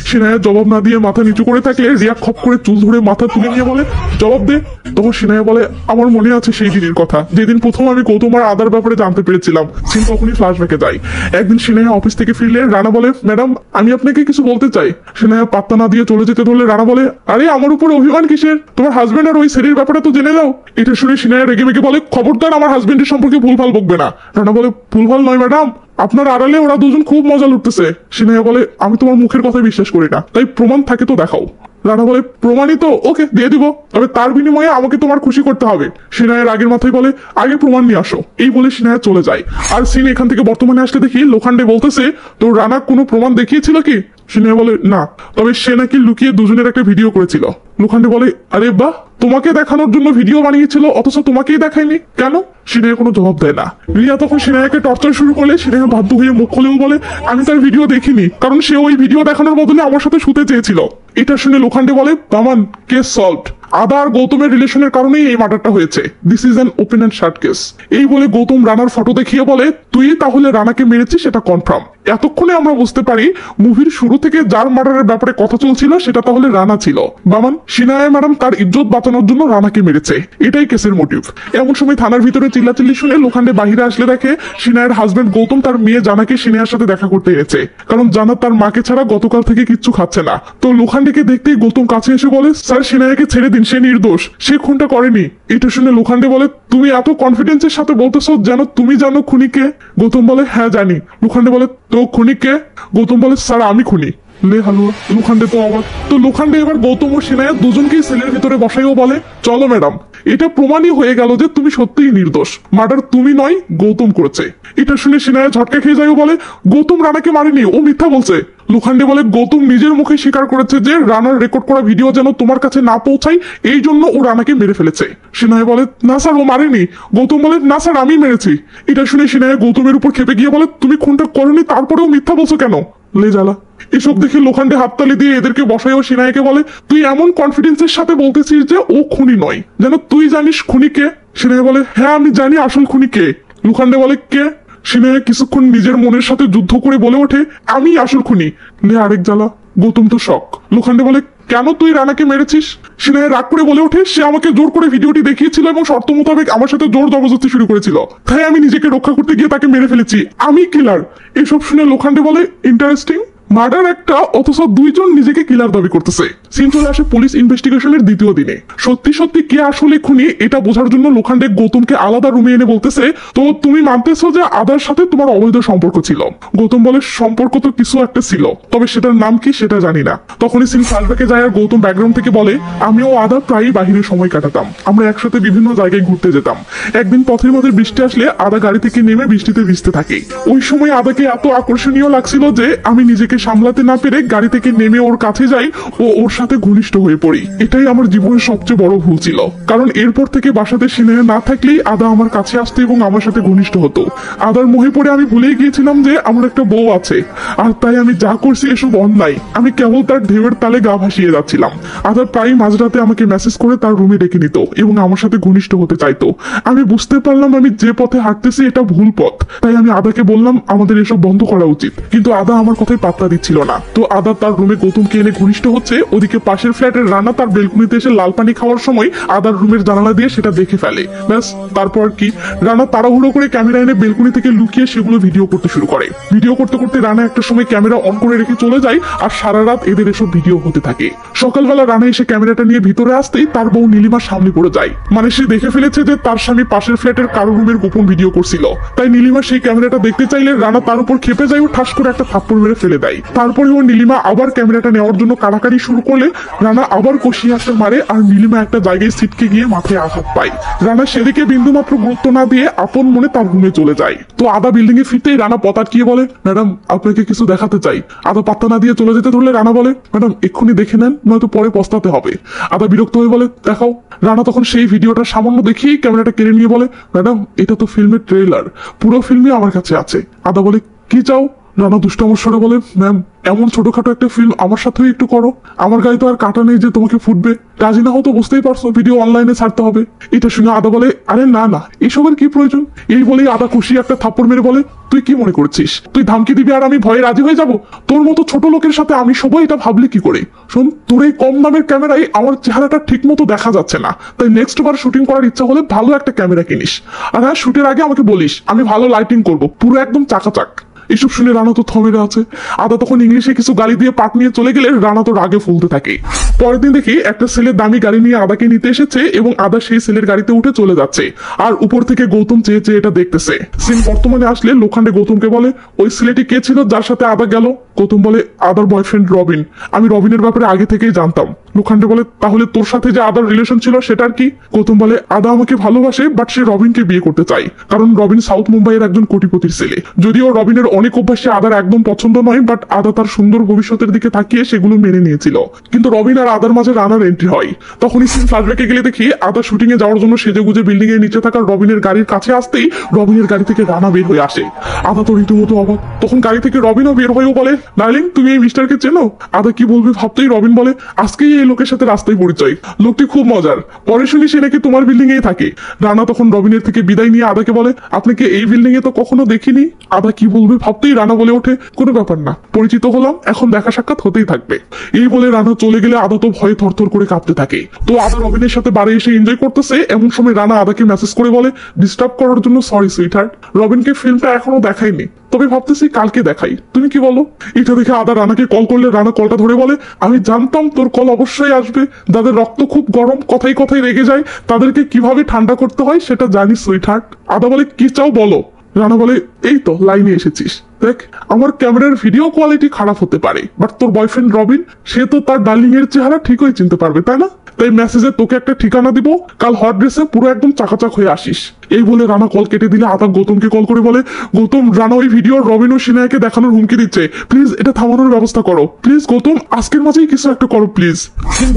সিনায়া জবাব না দিয়ে মাথা নিচু করে থাকলে রিয়া খপ করে চুল ধরে মাথা তুলে নিয়ে বলে, জবাব দে। তখন সিনায়া বলে, আমার মনে আছে সেই দিনের কথা, যেদিন প্রথম আমি গৌতম আর আদার ব্যাপারে জানতে পেরেছিলাম। সিন তখনই ফ্ল্যাশব্যাকে যায়। একদিন সিনায়া অফিস থেকে ফিরলে রানা বলে, ম্যাডাম আমি আপনাকে কিছু বলতে চাই। সিনায়া পাত্তা না দিয়ে চলে যেতে ধরলে রানা বলে, আরে আমার উপর অভিমান কিসের, তোমার হাজবেন্ড আর ওই সেরির ব্যাপারে তো জেনে দাও। এটা শুনে সিনায়া রেগে মেগে বলে, খবরদার আমার হাজবেন্ডের সম্পর্কে ভুলভাল বকবে না। রানা বলে, ভুলভাল নয় ম্যাডাম, আপনার আড়ালে ওরা দুজন খুব মজা লুটতেছে। সিনায়া বলে, আমি তোমার মুখের কথা বিশ্বাস করি না, তাই প্রমাণ থাকে তো দেখাও। রানা বলে, প্রমাণিত ওকে দিয়ে দিব, তবে তার বিনিময়ে আমাকে তোমার খুশি করতে হবে। সিনায়ের আগের মাথায় বলে, আগে প্রমাণ নিয়ে আসো। এই বলে সিনায়া চলে যায়। আর সিন এখান থেকে বর্তমানে আসলে দেখি লোখান্ডে বলতেছে, তো রানা কোনো প্রমাণ দেখিয়েছিল কি? সিনায়া বলে, না, তবে সে নাকি লুকিয়ে দুজনের একটা ভিডিও করেছিল। লোখান্ডে বলে, আরে বাহ, তোমাকে দেখানোর জন্য ভিডিও বানিয়েছিল অথচ তোমাকেই দেখায়নি কেন? সিনায়া কোনো জবাব দেয় না। রিয়া তখন সিনায়াকে টর্চার শুরু করলে সিনায়া বাধ্য হয়ে মুখ খুলেও বলে, আমি তার ভিডিও দেখিনি, কারণ সে ওই ভিডিও দেখানোর বদলে আমার সাথে শুতে চেয়েছিল। এটা শুনে লোখান্ডে বলে, বামান, কেস সলভড। আদা আর গৌতমের রিলেশনের কারণেই এই মার্ডারটা হয়েছে। This is an open and shut case. এই বলে গৌতম রানার ফটো দেখিয়ে বলে, তুই তাহলে রানাকে মেরেছিস, সেটা কনফার্ম। এতক্ষণে আমরা বুঝতে পারি মুভির শুরু থেকে যার মার্ডারের ব্যাপারে কথা চলছিল সেটা তাহলে রানা ছিল। বামান, সিনায়া ম্যাডাম তার ইজ্জত বাঁচানোর জন্য রানাকে মেরেছে, এটাই কেসের মোটিভ। এমন সময় থানার ভিতরে চিল্লাচিল্লি শুনে লোখান্ডে বাহিরে আসলে দেখে সিনায়ের হাজবেন্ড গৌতম তার মেয়ে জানাকে সিনায়ার সাথে দেখা করতে এনেছে, কারণ জানা তার মাকে ছাড়া গতকাল থেকে কিচ্ছু খাচ্ছে না। তো লোখান্ডেকে দেখতেই গৌতম কাছে এসে বলে, স্যার সিনায়াকে ছেড়ে দিন, সে নির্দোষ, সে খুনটা করেনি। এটা শুনে লোখান্ডে বলে, তুমি এত কনফিডেন্সের সাথে বলতেছো যেন তুমি জানো খুনিকে? গৌতম বলে, হ্যাঁ জানি। লোখান্ডে বলে, তো খুনিকে? গৌতম বলে, স্যার আমি খুনি। লে হালুয়া। লোখান্ডে তো অবাক। তো লোখান্ডে এবার গৌতম ও সিনায়া দুজনকেই সেলের ভিতরে বসাইও বলে, চলো ম্যাডাম, এটা প্রমাণই হয়ে গেল যে তুমি সত্যিই নির্দোষ, মার্ডার তুমি নয় গৌতম করেছে। এটা শুনে সিনায়া ঝটকা খেয়ে যায় ও বলে, গৌতম রানাকে মারেনি, ও মিথ্যা বলছে। লোখান্ডে বলে, গৌতম নিজের মুখে স্বীকার করেছে যে রানার রেকর্ড করা ভিডিও যেন তোমার কাছে না পৌঁছায়, এই জন্য ও রানাকে মেরে ফেলেছে। সিনায়া বলে, না স্যার ও মারেনি। গৌতম বলে, না স্যার আমি মেরেছি। এটা শুনে সিনায়া গৌতমের উপর খেপে গিয়ে বলে, তুমি খুনটা করনি তারপরেও মিথ্যা বলছো কেন? লে জ্বালা। এসব দেখে লোখান্ডে হাততালি দিয়ে এদেরকে বসাইও সিনায়াকে বলে, তুই এমন কনফিডেন্সের সাথে বলতেছিস যে ও খুনি নয়, যেন তুই জানিস খুনিকে। সিনায়া বলে, হ্যাঁ আমি জানি আসল খুনিকে। লোখান্ডে বলে, কে? সিনায়া কিছুক্ষণ নিজের মনের সাথে যুদ্ধ করে বলে ওঠে, আমি আসল খুনি। লে আরেক জ্বালা। গৌতম তো শক। লোখান্ডে বলে, কেন তুই রানাকে মেরেছিস? সিনায়া রাগ করে বলে ওঠে, সে আমাকে জোর করে ভিডিওটি দেখিয়েছিল এবং শর্ত মোতাবেক আমার সাথে জোর জবরদস্তি শুরু করেছিল, তাই আমি নিজেকে রক্ষা করতে গিয়ে তাকে মেরে ফেলেছি, আমি কিলার। এসব শুনে লোখান্ডে বলে, ইন্টারেস্টিং, মার্ডার একটা, অথচ দুইজন নিজেকে কিলার দাবি করতেছে। সিন চলে আসে পুলিশ ইনভেস্টিগেশনের দ্বিতীয় দিনে। সত্যি সত্যি কে আসলে খুনি এটা বোঝার জন্য লোখান্ডে গৌতমকে আলাদা রুমে এনে বলতেছে, তো তুমি মানতেছো যে আদার সাথে তোমার অবৈধ সম্পর্ক ছিল? গৌতম বলে, সম্পর্ক তো কিছু একটা ছিল, তবে সেটার নাম কি সেটা জানি না। তখনই সিন ফ্ল্যাশব্যাকে যায় আর গৌতম ব্যাকগ্রাউন্ড থেকে বলে, আমিও আদা প্রায়ই বাহিরে সময় কাটাতাম, আমরা একসাথে বিভিন্ন জায়গায় ঘুরতে যেতাম। একদিন পথের মধ্যে বৃষ্টি আসলে আদা গাড়ি থেকে নেমে বৃষ্টিতে ভিজতে থাকে। ওই সময় আদাকে এত আকর্ষণীয় লাগছিল যে আমি নিজেকে সামলাতে না পেরে গাড়ি থেকে নেমে ওর কাছে যাই ও ওর সাথে ঘনিষ্ঠ হয়ে পড়ি। এটাই আমার জীবনের সবচেয়ে বড় ভুল ছিল, কারণ এরপর থেকে বাসাতে সিনেমা না থাকলেই আদা আমার কাছে আসতো এবং আমার সাথে ঘনিষ্ঠ হতো। আদার মোহে পড়ে আমি ভুলেই গিয়েছিলাম যে আমার একটা বউ আছে, আর তাই আমি যা করছি এসব অন্যায়। আমি কেবল তার ঢেউয়ের তালে গা ভাসিয়ে যাচ্ছিলাম। আদা প্রায় মাঝরাতে আমাকে মেসেজ করে তার রুমে ডেকে নিত এবং আমার সাথে ঘনিষ্ঠ হতে চাইতো। আমি বুঝতে পারলাম আমি যে পথে হাঁটতেছি এটা ভুল পথ, তাই আমি আদাকে বললাম আমাদের এসব বন্ধ করা উচিত, কিন্তু আদা আমার কথায় পাত্তা দিচ্ছিল না। তো আদা তার রুমে গৌতমকে এনে ঘনিষ্ঠ হচ্ছে, ওদিকে পাশের ফ্ল্যাটের রানা তার বেলকুনিতে এসে লাল পানি খাওয়ার সময় আদার রুমের জানালা দিয়ে সেটা দেখে ফেলে। ব্যাস, তারপর কি, রানা তাড়াহুড়ো করে ক্যামেরা এনে বেলকুনি থেকে লুকিয়ে সেগুলো ভিডিও করতে শুরু করে। ভিডিও করতে করতে রানা একটা সময় ক্যামেরা অন করে রেখে চলে যায়, আর সারা রাত এদের এসব ভিডিও হতে থাকে। সকালবেলা রানা এসে ক্যামেরাটা নিয়ে ভিতরে আসতেই তার বউ নীলিমা সামনে পড়ে যায়। মানে সে দেখে ফেলেছে যে তার স্বামী পাশের ফ্ল্যাটের কারো রুমের গোপন ভিডিও করছিল, তাই নীলিমা সেই ক্যামেরাটা দেখতে চাইলে রানা তার উপর খেপে যায় ও ঠাস করে একটা থাপ্পড় মেরে ফেলে দেয়। তারপরে ও নীলিমা আবার ক্যামেরাটা নেওয়ার জন্য কাড়াকাড়ি শুরু করলে রানা আবার কষিয়ে আসতে মারে, আর নীলিমা একটা জায়গায় ছিটকে গিয়ে মাথায় আঘাত পায়। রানা সেদিকে বিন্দু মাত্র গুরুত্ব না দিয়ে আপন মনে তার রুমে চলে যায়। তো আদা বিল্ডিং এ ফিরতেই রানা পথ আটকিয়ে বলে, ম্যাডাম আপনাকে কিছু দেখাতে চাই। আদা পাত্তা না দিয়ে চলে যেতে ধরলে রানা বলে, ম্যাডাম এক্ষুনি দেখে নেন, নয়তো পরে পস্তাতে হবে। আদা বিরক্ত হয়ে বলে, দেখাও। রানা তখন সেই ভিডিওটা সামান্য দেখিয়ে ক্যামেরাটা কেড়ে নিয়ে বলে, ম্যাডাম এটা তো ফিল্মের ট্রেলার, পুরো ফিল্মই আমার কাছে আছে। আদা বলে, কি চাও? রানা দুষ্টামর স্বরে বলে, ম্যাম এমন ছোটখাটো একটা ফিল্ম আমার সাথেও একটু করো, আমার গায়ে তো আর কাটা নেই যে তোমাকে ফুটবে। রাজি না হতো বুঝতেই পারছো, ভিডিও অনলাইনে ছাড়তে হবে। এটা শুনে আদা বলে, আরে না না, এসবের কি প্রয়োজন? এই বলেই আদা খুশি একটা থাপ্পড় মেরে বলে, তুই কি মনে করছিস তুই ধামকি দিবি আর আমি ভয়ে রাজি হয়ে যাব? তোর মতো ছোট লোকের সাথে আমি সবাই এটা ভাবলি কি করে? শোন, তোর এই কম দামের ক্যামেরায় আমার চেহারাটা ঠিক মতো দেখা যাচ্ছে না, তাই নেক্সট বার শুটিং করার ইচ্ছা হলে ভালো একটা ক্যামেরা কিনিস। আর হ্যাঁ, শুটের আগে আমাকে বলিস, আমি ভালো লাইটিং করব, পুরো একদম চাকাচাক। এসব শুনে রানা তো থমে আছে। আদা তখন ইংলিশে কিছু গালি দিয়ে পাট নিয়ে চলে গেলে রানা তো রাগে ফুলতে থাকে। পরের দিন দেখি একটা ছেলে দামি গাড়ি নিয়ে আদাকে নিতে এসেছে এবং আদা সেই ছেলের গাড়িতে উঠে চলে যাচ্ছে, আর উপর থেকে গৌতম চেয়ে চেয়ে এটা দেখতেছে। সিন বর্তমানে আসলে লোখান্ডে গৌতমকে বলে, ওই ছেলেটি কে ছিল যার সাথে আদা গেল? গৌতম বলে, আদার বয়ফ্রেন্ড রবিন, আমি রবিনের ব্যাপারে আগে থেকেই জানতাম। লোখান্ডে বলে, তাহলে তোর সাথে যে আদার রিলেশন ছিল সেটার কি? গৌতম বলে, আদা আমাকে ভালোবাসে, বাট সে রবিনকে বিয়ে করতে চায়, কারণ রবিন সাউথ মুম্বাইয়ের একজন কোটিপতির ছেলে। যদিও রবিনের অনেক অভ্যাসে আদার একদম পছন্দ নয়, বাট আদা তার সুন্দর ভবিষ্যতের দিকে তাকিয়ে সেগুলো মেনে নিয়েছিল। কিন্তু রবিন আর আদার মাঝে রানার এন্ট্রি হয়। তখনই সিন ফ্ল্যাশব্যাকে গেলে দেখি আদা শুটিং এ যাওয়ার জন্য সেজেগুজে বিল্ডিং এর নিচে থাকা রবিনের গাড়ির কাছে আসতেই রবিনের গাড়ি থেকে রানা বের হয়ে আসে। আদা তো রীতিমতো অবাক। তখন গাড়ি থেকে রবিনও বের হয়েও বলে, ডার্লিং তুমি এই মিস্টারকে চেনো? আদা কি বলবে ভাবতেই রবিন বলে, আজকেই এই লোকের সাথে রাস্তায় পরিচয়, লোকটি খুব মজার, পরে শুনি সে নাকি তোমার বিল্ডিং এই থাকে। রানা তখন রবিনের থেকে বিদায় নিয়ে আদাকে বলে, আপনাকে এই বিল্ডিং এ তো কখনো দেখিনি। আদা কি বলবে ভাবতেই রানা বলে ওঠে, কোনো ব্যাপার না, পরিচিত হলাম, এখন দেখা সাক্ষাৎ হতেই থাকবে। এই বলে রানা চলে গেলে আদা তো ভয়ে থরথর করে কাঁপতে থাকে। তো আদা রবিনের সাথে বাড়ি এসে এনজয় করতেছে, এমন সময় রানা আদাকে মেসেজ করে বলে, ডিস্টার্ব করার জন্য সরি সুইটহার্ট, রবিনকে ফিল্মটা এখনো দেখাইনি, তবে ভাবতেছি কালকে দেখাই, তুমি কি বলো? এটা দেখে আদা রানাকে কল করলে রানা কলটা ধরে বলে, আমি জানতাম তোর কল অবশ্যই আসবে, যাদের রক্ত খুব গরম, কথাই কথাই রেগে যায়, তাদেরকে কিভাবে ঠান্ডা করতে হয় সেটা জানি সুইটহার্ট। আদা বলে, কি চাও বলো? রানা বলে, এই তো লাইনে এসেছিস, দেখ আমার ক্যামেরার ভিডিও কোয়ালিটি খারাপ হতে পারে, বাট তোর বয়ফ্রেন্ড রবিন সে তো তার ডার্লিং এর চেহারা ঠিকই চিনতে পারবে, তাই না? তাই মেসেজে তোকে একটা ঠিকানা দিব, কাল হট ড্রেসে পুরো একদম চাকাচাক হয়ে আসিস। এই বলে রানা কল কেটে দিলে আদা গৌতমকে কল করে বলে, গৌতম রানা ওই ভিডিও রবিন ও সিনায়াকে দেখানোর হুমকি দিচ্ছে, প্লিজ এটা থামানোর ব্যবস্থা করো, প্লিজ গৌতম আজকের মাঝেই কিছু একটা করো প্লিজ।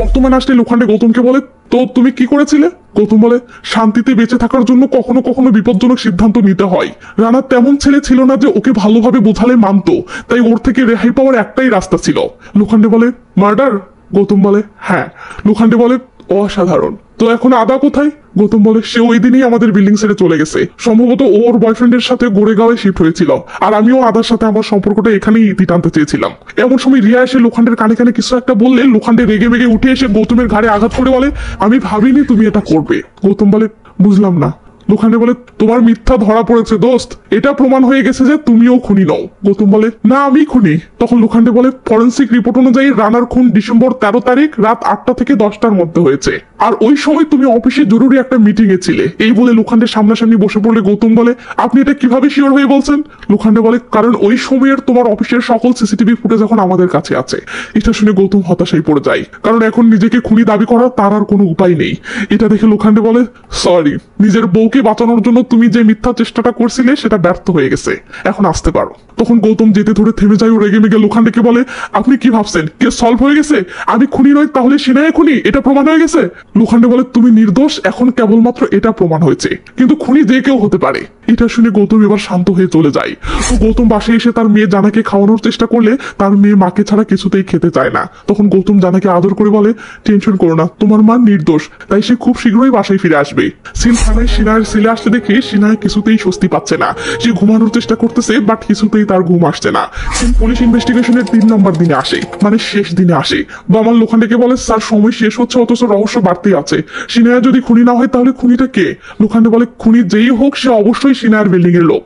বর্তমানে আসলে লোখান্ডে গৌতমকে বলে, তো তুমি কি করেছিলে? গৌতম বলে, শান্তিতে বেঁচে থাকার জন্য কখনো কখনো বিপজ্জনক সিদ্ধান্ত নিতে হয়। রানা তেমন ছেলে ছিল না যে ওকে ভালোভাবে বোঝালে মানতো, তাই ওর থেকে রেহাই পাওয়ার একটাই রাস্তা ছিল। লোখান্ডে বলে, মার্ডার? গৌতম বলে, হ্যাঁ। লোখান্ডে বলে, অসাধারণ, তো এখন আদা কোথায়? গৌতম বলে, সে ওই দিনই আমাদের বিল্ডিং ছেড়ে চলে গেছে, সম্ভবত ওর বয়ফ্রেন্ডের সাথে গোরেগাঁওয়ে শিফট হয়েছিল, আর আমিও আদার সাথে আমার সম্পর্কটা এখানেই ইতি টানতে চেয়েছিলাম। এমন সময় রিয়া এসে লোখান্ডের কানে কানে কিছু একটা বললে লোখান্ডে রেগে মেগে উঠে এসে গৌতমের ঘাড়ে আঘাত করে বলে, আমি ভাবিনি তুমি এটা করবে। গৌতম বলে, বুঝলাম না, লোখান্ডে বলে তোমার মিথ্যা ধরা পড়েছে দোস্ত, এটা প্রমাণ হয়ে গেছে যে তুমিও খুনি নও। গৌতম বলে না আমি খুনি। তখন লোখান্ডে বলে ফরেন্সিক রিপোর্ট অনুযায়ী রানার খুন ডিসেম্বর 13 তারিখ রাত 8টা থেকে 10টার মধ্যে হয়েছে, আর ওই সময় তুমি অফিসে জরুরি একটা মিটিং এ ছিলে। এই বলে লোখান্ডের সামনাসামনি বসে পড়লে গৌতম বলে আপনি এটা কিভাবে শিওর হয়ে বলছেন? লোখান্ডে বলে কারণ ওই সময়ের তোমার অফিসের সকল সিসিটিভি ফুটেজ এখন আমাদের কাছে আছে। এটা শুনে গৌতম হতাশায় পড়ে যায়, কারণ এখন নিজেকে খুনি দাবি করার তার আর কোনো উপায় নেই। এটা দেখে লোখান্ডে বলে সরি, নিজের বউকে বাঁচানোর জন্য তুমি যে মিথ্যা চেষ্টাটা করছিলে সেটা ব্যর্থ হয়ে গেছে, এখন আসতে পারো। তখন গৌতম যেতে ধরে থেমে যায় ও রেগে মেগে লোখান্ডেকে বলে আপনি কি ভাবছেন কেস সলভ হয়ে গেছে? আমি খুনি নই তাহলে সিনহা খুনি, এটা প্রমাণ হয়ে গেছে? লোখান্ডে বলে তুমি নির্দোষ, এখন কেবলমাত্র এটা প্রমাণ হয়েছে, কিন্তু খুনি যে কেউ হতে পারে। এটা শুনে গৌতম এবার শান্ত হয়ে চলে যায়। তো গৌতম বাসায় এসে তার মেয়ে জানাকে খাওয়ানোর চেষ্টা করলে তার মেয়ে মাকে ছাড়া কিছুতেই খেতে চায় না। তখন গৌতম জানাকে আদর করে বলে টেনশন করো না, তোমার মা নির্দোষ, তাই সে খুব শীঘ্রই বাসায় ফিরে আসবে। সিন থানায় সিনহার ছেলে আসতে দেখে সিনহা কিছুতেই স্বস্তি পাচ্ছে না। সে ঘুমানোর চেষ্টা করতেছে বাট কিছুতেই তার ঘুম আসছে না। সিন পুলিশ ইনভেস্টিগেশনের 3 নম্বর দিনে আসে, মানে শেষ দিনে আসে। বামান লোখান্ডেকে বলে স্যার সময় শেষ হচ্ছে অথচ রহস্য বাড়তেই আছে, সিনহা যদি খুনি না হয় তাহলে খুনিটা কে? লোখান্ডে বলে খুনি যেই হোক সে অবশ্যই সিনহার বিল্ডিং এর লোক।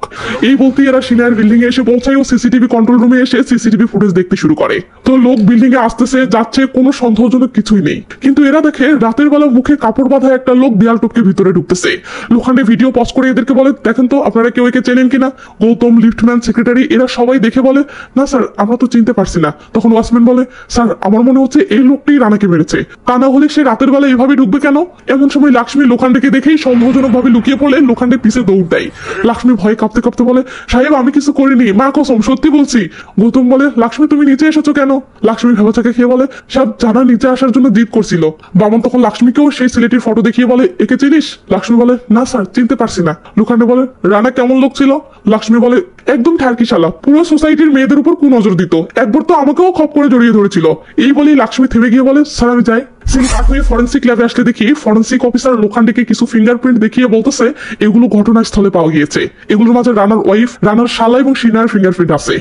এই বলতেই এরা সিনহার বিল্ডিং এ এসে পৌঁছায় ও সিসিটিভি কন্ট্রোল রুমে এসে সিসিটিভি ফুটেজ দেখতে শুরু করে। তো লোক বিল্ডিং এ আসতেছে যাচ্ছে, কোনো সন্দেহজনক কিছুই নেই, কিন্তু এরা দেখে রাতের বেলা মুখে কাপড় বাঁধা একটা লোক দেয়াল টপকে ভিতরে ঢুকতেছে। লোখান্ডে ভিডিও পজ করে এদেরকে বলে দেখেন তো আপনারা কেউ একে চেনেন কিনা? গৌতম, লিফটম্যান, সেক্রেটারি এরা সবাই দেখে বলে না স্যার আমরা তো চিনতে পারছি না। তখন ওয়াচম্যান বলে স্যার আমার মনে হচ্ছে এই লোকটাই রানাকে মেরেছে, তা না হলে সে রাতের বেলা এভাবে ঢুকবে কেন? এমন সময় লক্ষ্মী লোখান্ডেকে দেখেই সন্দেহজনক ভাবে লুকিয়ে পড়লে লোখান্ডে পিছে দৌড় দেয়। লক্ষ্মী ভয়ে কাঁপতে কাঁপতে বলে সাহেব আমি কিছু করিনি, মা কসম সত্যি বলছি। গৌতম বলে লক্ষ্মী তুমি নিচে এসেছো কেন? লক্ষ্মী ভেবাচাকে খেয়ে বলে সাহেব জানা নিচে আসার জন্য জিদ করছিল। বামন তখন লক্ষ্মীকেও সেই ছেলেটির ফটো দেখিয়ে বলে একে চিনিস? লক্ষ্মী বলে না স্যার চিনতে পারছি না। লোখান্ডে বলে রানা কেমন লোক ছিল? লক্ষ্মী বলে একদম ঠারকিশালা, পুরো সোসাইটির মেয়েদের উপর কুনজর দিত, একবার তো আমাকেও খপ করে জড়িয়ে ধরেছিল। এই বলেই লক্ষ্মী থেমে গিয়ে বলে স্যার আমি যাই। সিন কাট হয়ে ফরেন্সিক ল্যাবে আসলে দেখি ফরেন্সিক অফিসার লোখান্ডেকে কিছু ফিঙ্গারপ্রিন্ট দেখিয়ে বলতেছে এগুলো ঘটনাস্থলে পাওয়া গিয়েছে, এগুলোর মাঝে রানার ওয়াইফ, রানার শালা এবং সিনহার ফিঙ্গারপ্রিন্ট আছে।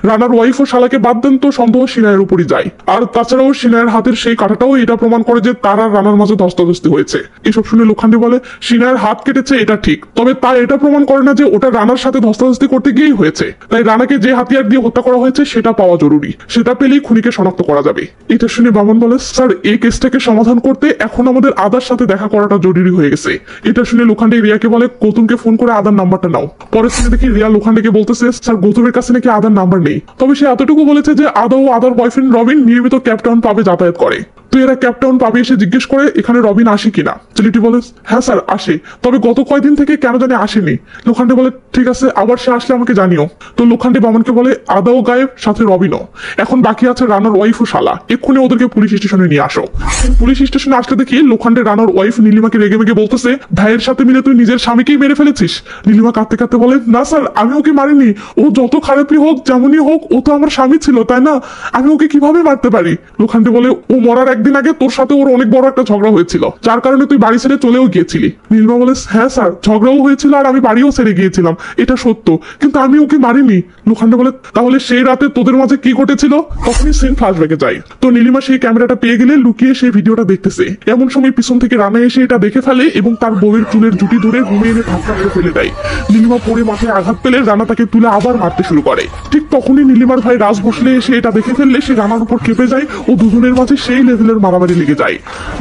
রানার ওয়াইফ ও শালাকে বাদ দেন তো সন্দেহ সিনহার উপরই যায়, আর তাছাড়াও সিনহার হাতের সেই কাঁটাটাও এটা প্রমাণ করে যে তার আর রানার মাঝে ধস্তাধস্তি হয়েছে। এসব শুনে লোখান্ডে বলে সিনহার হাত কেটেছে এটা ঠিক, তবে তা এটা প্রমাণ করে না যে ওটা রানার সাথে ধস্তাধস্তি করতে গিয়েই হয়েছে। তাই রানাকে যে হাতিয়ার দিয়ে হত্যা করা হয়েছে সেটা পাওয়া জরুরি, সেটা পেলেই খুনিকে শনাক্ত করা যাবে। এটা শুনে বামন বলে স্যার এই কেসটাকে সমাধান করতে এখন আমাদের আদার সাথে দেখা করাটা জরুরি হয়ে গেছে। এটা শুনে লোখান্ডে রিয়াকে বলে গৌতমকে ফোন করে আদার নাম্বারটা নাও। পরের দিনে দেখি রিয়া লোখান্ডেকে বলতেছে স্যার গৌতমের কাছে নাকি আদার নাম্বার নেই, তবে সে এতটুকু বলেছে যে আদা ও আদার বয়ফ্রেন্ড রবিন নিয়মিত ক্যাপটাউন পাবে যাতায়াত করে। তো এরা ক্যাপটাউন পাবে এসে জিজ্ঞেস করে এখানে রবিন আসে কিনা। ছেলেটি বলে হ্যাঁ স্যার আসে, তবে গত কয়েকদিন থেকে কেন জানি আসেনি। লোখান্ডে বলে ঠিক আছে আবার সে আসলে আমাকে জানিও। তো লোখান্ডে বামনকে বলে আদাও গায়েব, সাথে রবিনও। এখন বাকি আছে রানার ওয়াইফ ও শালা, এক্ষুনি ওদেরকে পুলিশ স্টেশনে নিয়ে আসো। পুলিশ স্টেশনে আসলে দেখি লোখান্ডে রানার ওয়াইফ নীলিমাকে রেগে মেগে বলতেছে ভাইয়ের সাথে মিলে তুই নিজের স্বামীকেই মেরে ফেলেছিস। নীলিমা কাঁদতে কাঁদতে বলে না স্যার আমি ওকে মারিনি, ও যত খারাপই হোক যেমনই হোক ও তো আমার স্বামী ছিল তাই না, আমি ওকে কিভাবে মারতে পারি? লোখান্ডে বলে ও মরার একদিন আগে তোর সাথে ওর অনেক বড় একটা ঝগড়া হয়েছিল, যার কারণে তুই বাড়ি ছেড়ে চলেও গিয়েছিলি। নীলিমা বলে হ্যাঁ স্যার ঝগড়াও হয়েছিল আর আমি বাড়িও ছেড়ে গিয়েছিলাম, এটা সত্য, কিন্তু আমি ওকে মারিনি। লোখান্ডে বলে তাহলে সেই রাতে তোদের মাঝে কি ঘটেছিল? তখনই সিন ফ্ল্যাশব্যাকে যায়। তো নীলিমা সেই ক্যামেরাটা পেয়ে গেলে লুকিয়ে সেই ভিডিওটা দেখতেছে। এমন সময় পিছন থেকে রানা এসে এটা দেখে ফেলে এবং তার বউয়ের চুলের জুটি ধরে রুমে এনে ধাক্কা মেরে ফেলে দেয়। নীলিমা পরে মাথায় আঘাত পেলে রানা তাকে তুলে আবার মারতে শুরু করে। ঠিক তখনই নীলিমার ভাই রাজ বসলে এসে এটা দেখে ফেললে সে রানার উপর খেপে যায় ও দুজনের মাঝে সেই লেভেলের মারামারি লেগে যায়।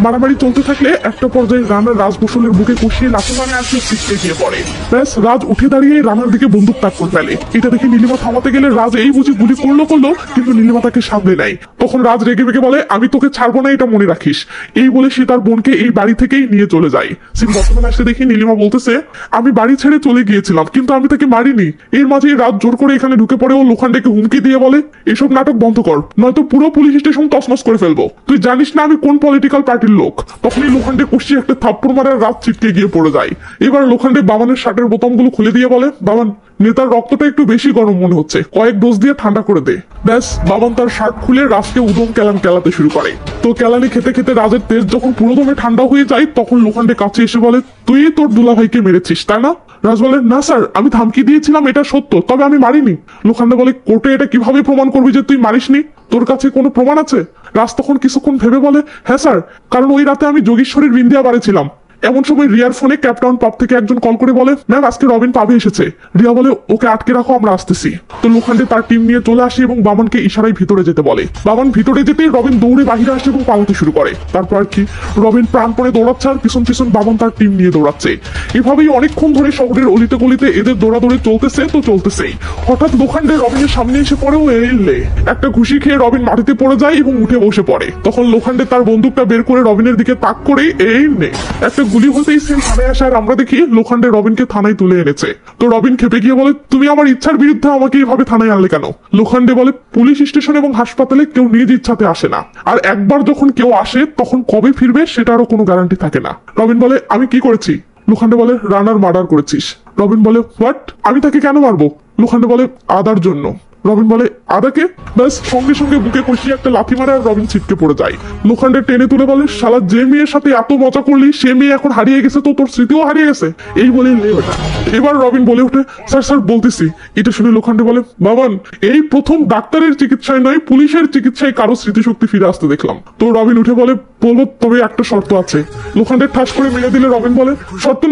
মারামারি চলতে থাকলে একটা পর্যায়ে রানা রাজ বসলের বুকে কষিয়ে লাথি মারে আসলে ছিটকে গিয়ে পড়ে। ব্যাস রাজ উঠে দাঁড়িয়ে রানার দিকে বন্দুক তাক করে ফেলে। এটা দেখে নীলিমা থামাতে গেলে রাজ এই বুঝি গুলি করলো কিন্তু নীলিমা তাকে সামলে নেয়। তখন রাজ রেগে মেগে বলে আমি তোকে ছাড়বো না, এটা মনে রাখিস। এই বলে সে তার বোনকে এই বাড়ি থেকেই নিয়ে চলে যায়। সিন বর্তমানে আসলে দেখি নীলিমা বলতেছে আমি বাড়ি ছেড়ে চলে গিয়েছিলাম কিন্তু আমি তাকে মারিনি। এর মাঝে রাত জোর করে এখানে ঢুকে পড়ে ও লোখান্ডেকে হুমকি দিয়ে বলে এসব নাটক বন্ধ কর, নয়তো পুরো পুলিশ স্টেশন তছনছ করে ফেলবো, তুই জানিস না আমি কোন পলিটিক্যাল পার্টির লোক। তখনই লোখান্ডে কষিয়ে একটা থাপ্পড় মারার রাত ছিটকে গিয়ে পড়ে যায়। এবার লোখান্ডে বাবানের শার্টের বোতামগুলো খুলে দিয়ে বলে বাবান নেতার রক্তটা একটু বেশি গরম মনে হচ্ছে, কয়েক ডোজ দিয়ে ঠান্ডা করে দে। ব্যাস বাবান তার শার্ট খুলে রাজকে উদম কেলান কেলাতে শুরু করে। তো কেলানি খেতে খেতে রাজের তেজ যখন পুরোদমে ঠান্ডা হয়ে যায় তখন লোখান্ডে কাছে এসে বলে তুই তোর দুলাভাইকে মেরেছিস তাই না? রাজ বলে না স্যার আমি ধমকি দিয়েছিলাম এটা সত্য, তবে আমি মারিনি। লোখান্ডে বলে কোর্টে এটা কিভাবে প্রমাণ করবি যে তুই মারিসনি? তোর কাছে কোনো প্রমাণ আছে? রাজ তখন কিছুক্ষণ ভেবে বলে হ্যাঁ স্যার, কারণ ওই রাতে আমি যোগেশ্বরীর বিন্দিয়া বাড়ি ছিলাম। এমন সময় রিয়ার ফোনে ক্যাপটাউন পাব থেকে একজন কল করে বলে, ম্যাম আজকে রবিন পাবে এসেছে। রিয়া বলে, ওকে আটকে রাখো, আমরা আসতেছি। তো লোখান্ডে তার টিম নিয়ে চলে আসে এবং বামনকে ইশারায় ভিতরে যেতে বলে। বামন ভিতরে যেতেই রবিন দৌড়ে বাহিরে আসে এবং পালাতে শুরু করে। তারপর আর কি, রবিন প্রাণপণে দৌড়াচ্ছে আর পিছন পিছন বামন তার টিম নিয়ে দৌড়াচ্ছে। এভাবেই অনেকক্ষণ ধরে শহরের অলিতে গলিতে এদের দৌড়াদৌড়ি চলতেছে তো চলতেছেই। হঠাৎ লোখান্ডে রবিনের সামনে এসে পড়ে ও এলে একটা ঘুষি খেয়ে রবিন মাটিতে পড়ে যায় এবং উঠে বসে পড়ে। তখন লোখান্ডে তার বন্দুকটা বের করে রবিনের দিকে তাক করে এই নে একটা গুলি হতেই সে থানায় আসে আর আমরা দেখি লোখান্ডে রবিনকে থানায় তুলে এনেছে। তো রবিন খেপে গিয়ে বলে, তুমি আমার ইচ্ছার বিরুদ্ধে আমাকে এভাবে থানায় আনলে কেন? লোখান্ডে বলে, পুলিশ স্টেশন এবং হাসপাতালে কেউ নিজ ইচ্ছাতে আসে না, আর একবার যখন কেউ আসে তখন কবে ফিরবে সেটারও কোনো গ্যারান্টি থাকে না। রবিন বলে, আমি কি করেছি? লোখান্ডে বলে, রানার মার্ডার করেছিস। রবিন বলে, হোয়াট? আমি তাকে কেন মারবো? লোখান্ডে বলে, আদার জন্য। রবিন বলে, আদাকে? ব্যাস সঙ্গে সঙ্গে বুকে কষিয়ে একটা লাথি মারে আর রবিন ছিটকে পড়ে যায়। লোখান্ডে টেনে তুলে বলে, শালা যে মেয়ের সাথে এত মজা করলি সে মেয়ে এখন হারিয়ে গেছে, তো তোর স্মৃতিও হারিয়ে গেছে। এই বলেই লে ওটা। এবার রবিন বলে ওঠে, স্যার স্যার বলতেছি। এটা শুনে লোখান্ডে বলে, বাবান এই প্রথম ডাক্তারের চিকিৎসায় নয় পুলিশের চিকিৎসায় কারো স্মৃতিশক্তি ফিরে আসতে দেখলাম। তো রবিন উঠে বলে, বলবো তবে একটা শর্ত আছে। লোখান্ডে ঠাস করে মেরে দিলে রবিন বলে, শর্ত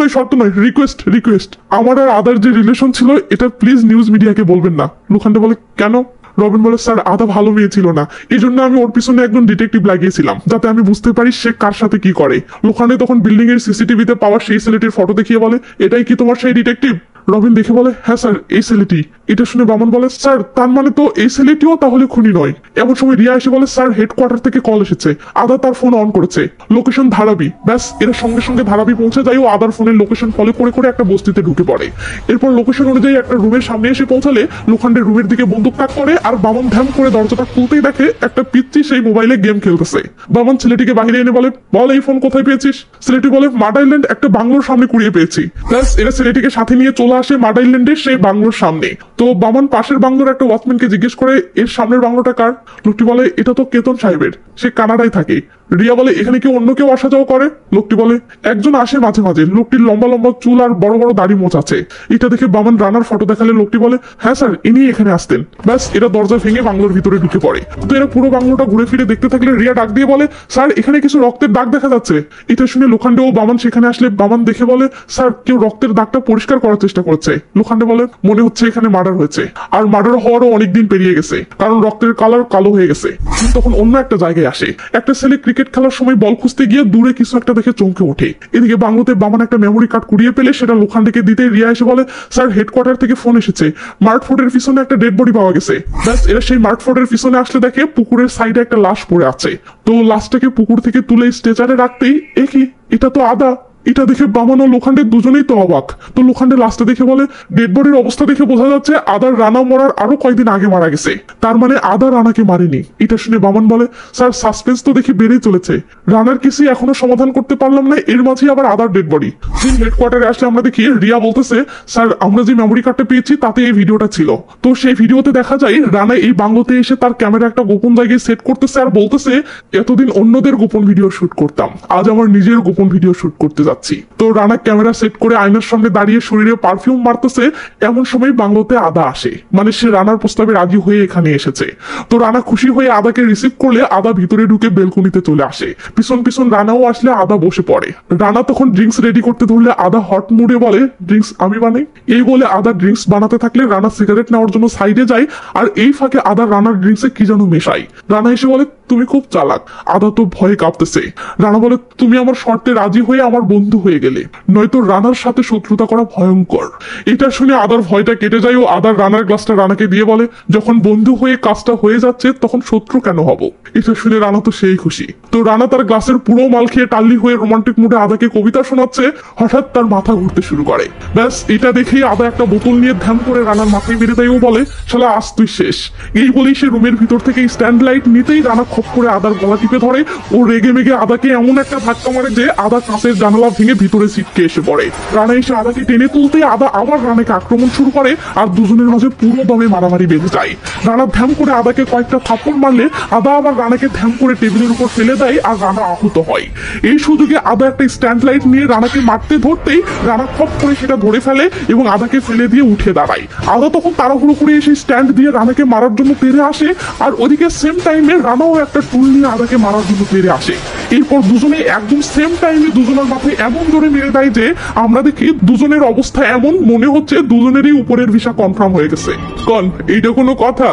নয় রিকোয়েস্ট রিকোয়েস্ট। আমার আর আদার যে রিলেশন ছিল এটা প্লিজ নিউজ মিডিয়াকে বলবেন না। লোখান্ডে বলে, কেন? রবিন বলে, স্যার আদা ভালো মেয়ে ছিল না, এই জন্য আমি ওর পিছনে একজন ডিটেকটিভ লাগিয়েছিলাম যাতে আমি বুঝতে পারি সে কার সাথে কি করে। লোখান্ডে তখন বিল্ডিং এর সিসিটিভিতে পাওয়া সেই ছেলেটির ফটো দেখিয়ে বলে, এটাই কি তোমার সেই ডিটেকটিভ? রবিন দেখে বলে, হ্যাঁ স্যার এই ছেলেটি। এটা শুনে বামন বলে, স্যার তার মানে তো এই ছেলেটিও তাহলে খুনি নয়। এমন সময় রিয়া এসে বলে, স্যার হেডকোয়ার্টার থেকে কল এসেছে, আদা তার ফোন অন করেছে, লোকেশন ধারাবি। ব্যাস এরা সঙ্গে সঙ্গে ধারাবি পৌঁছে যায় ও আদার ফোনের লোকেশন ফলো করে করে একটা বস্তিতে ঢুকে পড়ে। এরপর লোকেশন অনুযায়ী একটা রুমের সামনে এসে পৌঁছালে লোখান্ডের রুমের দিকে বন্দুক তাক করে আর বামন ধ্যাম করে দরজাটা খুলতেই দেখে একটা পিচ্চি সেই মোবাইলে গেম খেলতেছে। বামন ছেলেটিকে বাহিরে এনে বলে, বল এই ফোন কোথায় পেয়েছিস? ছেলেটি বলে, মাড আইল্যান্ড একটা বাংলোর সামনে কুড়িয়ে পেয়েছি। ব্যাস এরা ছেলেটিকে সাথে নিয়ে চলে আসে মাড আইল্যান্ডের সেই বাংলোর সামনে। তো বামন পাশের বাংলোর একটা ওয়াচম্যানকে জিজ্ঞেস করে, এর সামনের বাংলোটা কার? লোকটি বলে, এটা তো কেতন সাহেবের, সে কানাডায় থাকে। রিয়া বলে, এখানে কি অন্য কেউ আসা যাওয়া করে? লোকটি বলে, একজন আসে মাঝে মাঝে, লোকটির লম্বা লম্বা চুল আর বড় বড় দাড়ি মোচ আছে। এটা দেখে বামন রানার ফটো দেখালে লোকটি বলে, হ্যাঁ স্যার ইনি এখানে আসতেন। ব্যাস এরা দরজা ভেঙে বাংলোর ভিতরে ঢুকে পড়ে। তো এরা পুরো বাংলোটা ঘুরে ফিরে দেখতে থাকলে রিয়া ডাক দিয়ে বলে, স্যার এখানে কিছু রক্তের দাগ দেখা যাচ্ছে। এটা শুনে লোখান্ডে ও বামন সেখানে আসলে বামন দেখে বলে, স্যার কেউ রক্তের দাগটা পরিষ্কার করার চেষ্টা করছে। লোখান্ডে বলে, মনে হচ্ছে এখানে মার্ডার হয়েছে, আর মার্ডার হওয়ারও অনেকদিন পেরিয়ে গেছে, কারণ রক্তের কালার কালো হয়ে গেছে। তখন অন্য একটা জায়গায় আসে, একটা ছেলে ক্রিকেট খেলার সময় বল খুঁজতে গিয়ে দূরে কিছু একটা দেখে চমকে ওঠে। এদিকে বাংলোতে বামন একটা মেমোরি কার্ড কুড়িয়ে পেলে সেটা লোখান্ডেকে দিতে রিয়া এসে বলে, স্যার হেডকোয়ার্টার থেকে ফোন এসেছে, মার্টফোর্ডের পিছনে একটা ডেড বডি পাওয়া গেছে। ব্যাস এরা সেই মার্টফোর্ডের পিছনে আসলে দেখে পুকুরের সাইডে একটা লাশ পড়ে আছে। তো লাশটাকে পুকুর থেকে তুলে স্ট্রেচারে রাখতেই কি এটা তো আদা। এটা দেখে বামন ও লোখান্ডে দুজনেই তো অবাক। তো লোখান্ডে লাস্টে দেখে বলে, ডেড বডির অবস্থা দেখে বোঝা যাচ্ছে আদার রানা মরার আরো কয়েকদিন আগে মারা গেছে, তার মানে আদা রানাকে মারেনি। এটা শুনে বামন বলে, স্যার সাসপেন্স তো দেখে বেড়েই চলেছে, রানার কেসই এখনো সমাধান করতে পারলাম না, এর মাঝে আবার আদার ডেড বডি। হেডকোয়ার্টারে আসলে আমরা দেখি রিয়া বলতেছে, স্যার আমরা যে মেমোরি কার্ডটা পেয়েছি তাতে এই ভিডিওটা ছিল। তো সেই ভিডিওতে দেখা যায় রানা এই বাংলোতে এসে তার ক্যামেরা একটা গোপন জায়গায় সেট করতেছে আর বলতেছে, এতদিন অন্যদের গোপন ভিডিও শুট করতাম, আজ আমার নিজের গোপন ভিডিও শুট করতে যাচ্ছি। তো রানা ক্যামেরা সেট করে আয়নার সামনে দাঁড়িয়ে শরীরে পারফিউম মারতেছে। এমন সময় বাংলোতে আদা আসে, মানে সে রানার প্রস্তাবে রাজি হয়ে এখানে এসেছে। তো রানা খুশি হয়ে আদাকে রিসিভ করলে আদা ভিতরে ঢুকে বেলকনিতে চলে আসে। পিছন পিছন রানাও আসলে আদা বসে পড়ে। রানা তখন ড্রিঙ্কস রেডি করতে ধরলে আদা হট মুডে বলে, ড্রিঙ্কস আমি বানাই। এই বলে আদা ড্রিঙ্কস বানাতে থাকলে রানা সিগারেট নেওয়ার জন্য সাইডে যায়, আর এই ফাঁকে আদা রানার ড্রিঙ্কসে কি যেন মেশাই। রানা এসে বলে, তুমি খুব চালাক। আদা তো ভয়ে কাঁপতেছে। রানা বলে, তুমি আমার শর্তে রাজি হয়ে আমার বন্ধু হয়ে গেলে, নয়তো রানার সাথে শত্রুতা করা ভয়ঙ্কর। এটা শুনে আদার ভয়টা কেটে যায় ও আদার রানার গ্লাসটা রানাকে দিয়ে বলে, যখন বন্ধু হয়ে কাজটা হয়ে যাচ্ছে তখন শত্রু কেন হব। এটা শুনে রানা তো সেই খুশি। তো রানা তার গ্লাসের পুরো মাল খেয়ে টাল্লি হয়ে রোমান্টিক মুডে আদাকে কবিতা শোনাচ্ছে। হঠাৎ তার মাথা ঘুরতে শুরু করে। ব্যাস এটা দেখেই আদা একটা বোতল নিয়ে ধ্যান করে রানার মাথায় মেরে দেয় ও বলে, শালা আজ তুই শেষ। এই বলেই সে রুমের ভিতর থেকে স্ট্যান্ড লাইট নিতেই রানা খপ করে আদার গলা টিপে ধরে ও রেগে মেগে আদাকে এমন একটা ধাক্কা মারে যে আদা কাঁচের জানালা ভেঙে ভিতরে ছিটকে এসে পড়ে। রানা এসে আদাকে টেনে তুলতে আদা আবার রানাকে আক্রমণ শুরু করে আর দুজনের মাঝে পুরো দমে মারামারি বেঁধে যায়। রানা ধ্যাম করে আদাকে কয়েকটা থাপ্পড় মারলে আদা আবার রানাকে ধ্যাম করে টেবিলের উপর ফেলে দেয় আর রানা আহত হয়। এই সুযোগে আদা একটা স্ট্যান্ড লাইট নিয়ে রানাকে মারতে ধরতেই রানা খপ করে সেটা ধরে ফেলে এবং আদাকে ফেলে দিয়ে উঠে দাঁড়ায়। আদা তখন তাড়াহুড়ো করে এসে স্ট্যান্ড দিয়ে রানাকে মারার জন্য তেড়ে আসে, আর ওদিকে সেম টাইমে রানাও একটা টুল নিয়ে আদাকে মারার জন্য তেড়ে আসে। এরপর দুজনে একদম সেম টাইমে দুজনের মাথায় এমন জোরে মেরে দেয় যে আমরা দেখি দুজনের অবস্থা এমন মনে হচ্ছে দুজনেরই উপরের ভিসা কনফার্ম হয়ে গেছে। কন এইটা কোনো কথা?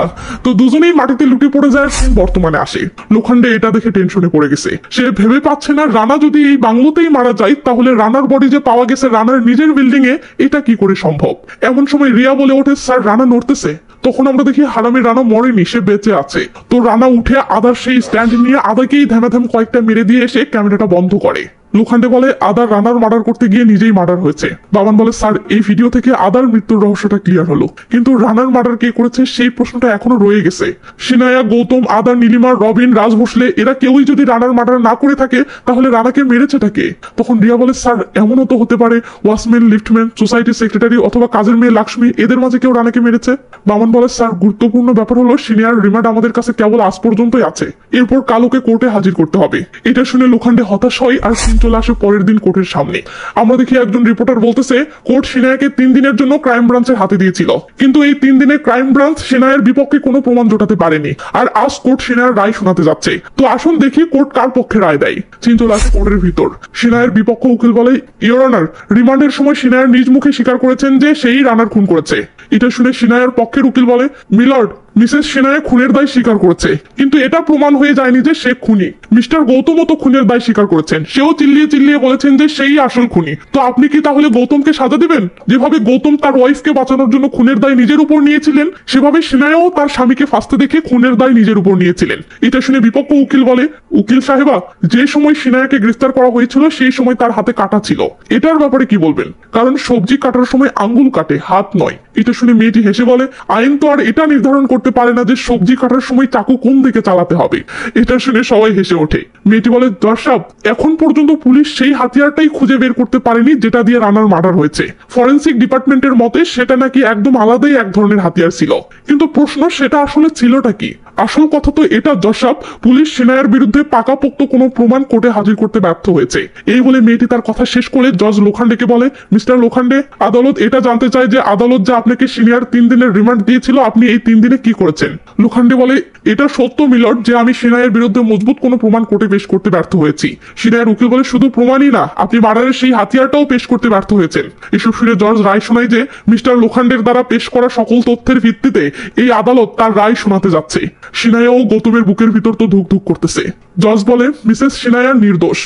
তো দুজনেই মাটিতে লুটে পড়ে যায়। বর্তমানে আসে লোখান্ডে এটা দেখে টেনশনে পড়ে গেছে। সে ভেবে পাচ্ছে না রানা যদি এই বাংলোতেই মারা যায় তাহলে রানার বডি যে পাওয়া গেছে রানার নিজের বিল্ডিং এ, এটা কি করে সম্ভব? এমন সময় রিয়া বলে ওঠে, স্যার রানা নড়তেছে। তখন আমরা দেখি হারামি রানা মরেনি, সে বেঁচে আছে। তো রানা উঠে আদার সেই স্ট্যান্ড নিয়ে আদাকেই ধ্যামাধ্যাম কয়েকটা মেরে দিয়ে এসে ক্যামেরাটা বন্ধ করে। লোখান্ডে বলে আদার রানার মার্ডার করতে গিয়ে নিজেই মার্ডার হয়েছে। বাবান বলে স্যার এই ভিডিও থেকে আদার মৃত্যুর রহস্যটা ক্লিয়ার হলো, কিন্তু রানার মার্ডার কে করেছে সেই প্রশ্নটা এখনো রয়ে গেছে। সিনায়া, গৌতম, আদা, নীলিমা, রবিন, রাজ ভোসলে এরা কেউই যদি রানার মার্ডার না করে থাকে তাহলে রানাকে মেরেছেটা কে? তখন রিয়া বলে স্যার এমনও তো হতে পারে ওয়াচম্যান, লিফটম্যান, সোসাইটির সেক্রেটারি অথবা কাজের মেয়ে লক্ষ্মী এদের মাঝে কেউ রানাকে মেরেছে। বামন বলে স্যার গুরুত্বপূর্ণ ব্যাপার হলো সিনিয়র রিমান্ড আমাদের কাছে কেবল আজ পর্যন্তই আছে, এরপর কালোকে কোর্টে হাজির করতে হবে। এটা শুনে লোখান্ডে হতাশ হয় আর সিন চলে আসে পরের দিন কোর্টের সামনে। আমরা দেখি একজন রিপোর্টার বলতেছে কোর্ট সিনায়াকে 3 দিনের জন্য ক্রাইম ব্রাঞ্চের হাতে দিয়েছিল, কিন্তু এই 3 দিনে ক্রাইম ব্রাঞ্চ সিনায়ের বিপক্ষে কোনো প্রমাণ জোটাতে পারেনি। আর আজ কোর্ট সিনায়ের রায় শোনাতে যাচ্ছে। তো আসুন দেখি কোর্ট কার পক্ষে রায় দেয়। সিন চলে আসে কোর্টের ভিতর। সিনায়ের বিপক্ষ উকিল বলে ইওর অনার, রিমান্ডের সময় সিনায়ের নিজ মুখে স্বীকার করেছেন যে সেই রানার খুন করেছে। এটা শুনে সিনায়ের পক্ষের উকিল বলে মিলর্ড, মিসেস সিনায়া খুনের দায় স্বীকার করেছে, কিন্তু এটা প্রমাণ হয়ে যায়নি যে সে খুনি। মিস্টার গৌতম তো খুনের দায় স্বীকার করেছেন, সেও চিল্লিয়ে চিল্লিয়ে বলেছেন যে সেই আসল খুনি। তো আপনি কি তাহলে গৌতমকে সাজা দিবেন? যেভাবে গৌতম তার ওয়াইফকে বাঁচানোর জন্য খুনের দায় নিজের উপর নিয়েছিলেন, সেভাবে সিনায়াও তার স্বামীকে ফাঁসতে দেখে খুনের দায় নিজের উপর নিয়েছিলেন। এটা শুনে বিপক্ষ উকিল বলে উকিল সাহেবা, যে সময় সিনায়াকে গ্রেফতার করা হয়েছিল সেই সময় তার হাতে কাটা ছিল, এটার ব্যাপারে কি বলবেন? কারণ সবজি কাটার সময় আঙ্গুল কাটে, হাত নয়। এটা শুনে মেয়েটি হেসে বলে আইন তো আর এটা নির্ধারণ করতে পারে না যে সবজি কাটার সময় চাকু কোন দিকে চালাতে হবে। এটা শুনে সবাই হেসে ওঠে। মেয়েটি বলে দর্শক, এখন পর্যন্ত পুলিশ সেই হাতিয়ারটাই খুঁজে বের করতে পারেনি যেটা দিয়ে রানার মার্ডার হয়েছে। ফরেন্সিক ডিপার্টমেন্টের মতে সেটা নাকি একদম আলাদাই এক ধরনের হাতিয়ার ছিল, কিন্তু প্রশ্ন সেটা আসলে ছিলটা কি? আসল কথা তো এটা দর্শক, পুলিশ সিনায়ার বিরুদ্ধে পাকাপোক্ত কোনো প্রমাণ কোর্টে হাজির করতে ব্যর্থ হয়েছে। এই বলে মেয়েটি তার কথা শেষ করে জজ লোখান্ডেকে বলে মিস্টার লোখান্ডে, আদালত এটা জানতে চায় যে আদালত যে আপনাকে সিনিয়র 3 দিনের রিমান্ড দিয়েছিল আপনি এই 3 দিনে কি করেছেন? লোখান্ডে বলে এটা সত্য মিলর্ড যে আমি সিনায়ের বিরুদ্ধে মজবুত কোনো প্রমাণ কোর্টে পেশ করতে ব্যর্থ হয়েছি। সিনায়ের উকিল বলে শুধু প্রমাণই না, আপনি মার্ডারের সেই হাতিয়ারটাও পেশ করতে ব্যর্থ হয়েছেন। এসব শুনে জজ রায় শোনায় যে মিস্টার লোখান্ডের দ্বারা পেশ করা সকল তথ্যের ভিত্তিতে এই আদালত তার রায় শোনাতে যাচ্ছে। সিনায়াও গৌতমের বুকের ভিতর তো ধুক ধুক করতেছে। জজ বলে মিসেস সিনায়া নির্দোষ।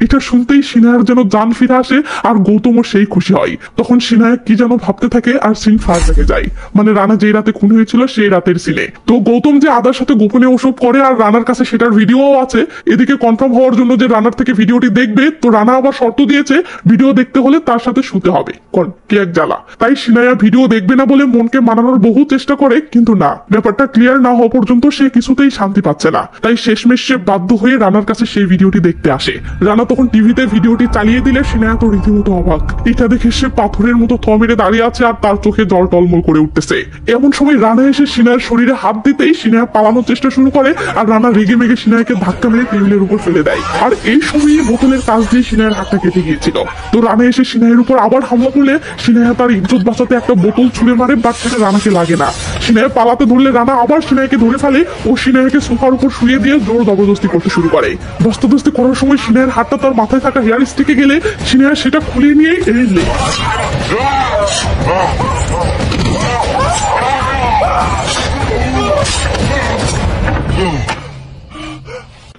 এটা শুনতেই সিনায়ার যেন জান ফিরে আসে আর গৌতমও সেই খুশি হয়। তখন সিনায়া কি যেন ভাবতে থাকে আর সিন ফার থেকে যায়, মানে রানা যেই রাতে খুন হয়েছিল সেই রাতের সিনে। তো গৌতম যে আদার সাথে গোপনে ওসব করে আর রানার কাছে সেটার ভিডিও আছে, এদিকে কনফার্ম হওয়ার জন্য যে রানার থেকে ভিডিওটি দেখবে, তো রানা আবার শর্ত দিয়েছে ভিডিও দেখতে হলে তার সাথে শুতে হবে। কি এক জ্বালা। তাই সিনায়া ভিডিও দেখবে না বলে মনকে মানানোর বহু চেষ্টা করে, কিন্তু না, ব্যাপারটা ক্লিয়ার না হওয়া পর্যন্ত সে কিছুতেই শান্তি পাচ্ছে না। তাই শেষমেশ সে বাধ্য হয়ে রানার কাছে সেই ভিডিওটি দেখতে আসে। রানা তখন টিভিতে ভিডিওটি চালিয়ে দিলে সিনায়া তো রীতিমতো অবাক। এটা দেখে সে পাথরের মতো থ মেরে দাঁড়িয়ে আছে আর তার চোখে জল টলমল করে উঠতেছে। এমন সময় রানা এসে সিনায়ার শরীরে হাত দিতেই সিনায়া পালানোর চেষ্টা শুরু করে আর রানা রেগে মেগে সিনায়াকে ধাক্কা মেরে টেবিলের উপর ফেলে দেয়। আর এই সময় বোতলের কাজ দিয়ে সিনায়ার হাতটা কেটে গিয়েছিল। তো রানা এসে সিনায়ের উপর আবার হামলা করলে সিনায়া তার ইজ্জত বাঁচাতে একটা বোতল ছুঁড়ে মারে, বাট সেটা রানাকে লাগে না। সিনায়া পালাতে ধরলে রানা আবার সিনায়াকে ধরে ফেলে ও সিনায়াকে সোফার উপর শুয়ে দিয়ে জোর জবরদস্তি করতে শুরু করে। দস্তাদস্তি করার সময় সিনায়ার হাতটা তার মাথায় থাকা হেয়ার স্টিকে গেলে সিনায়া সেটা খুলে নিয়ে এড়িয়ে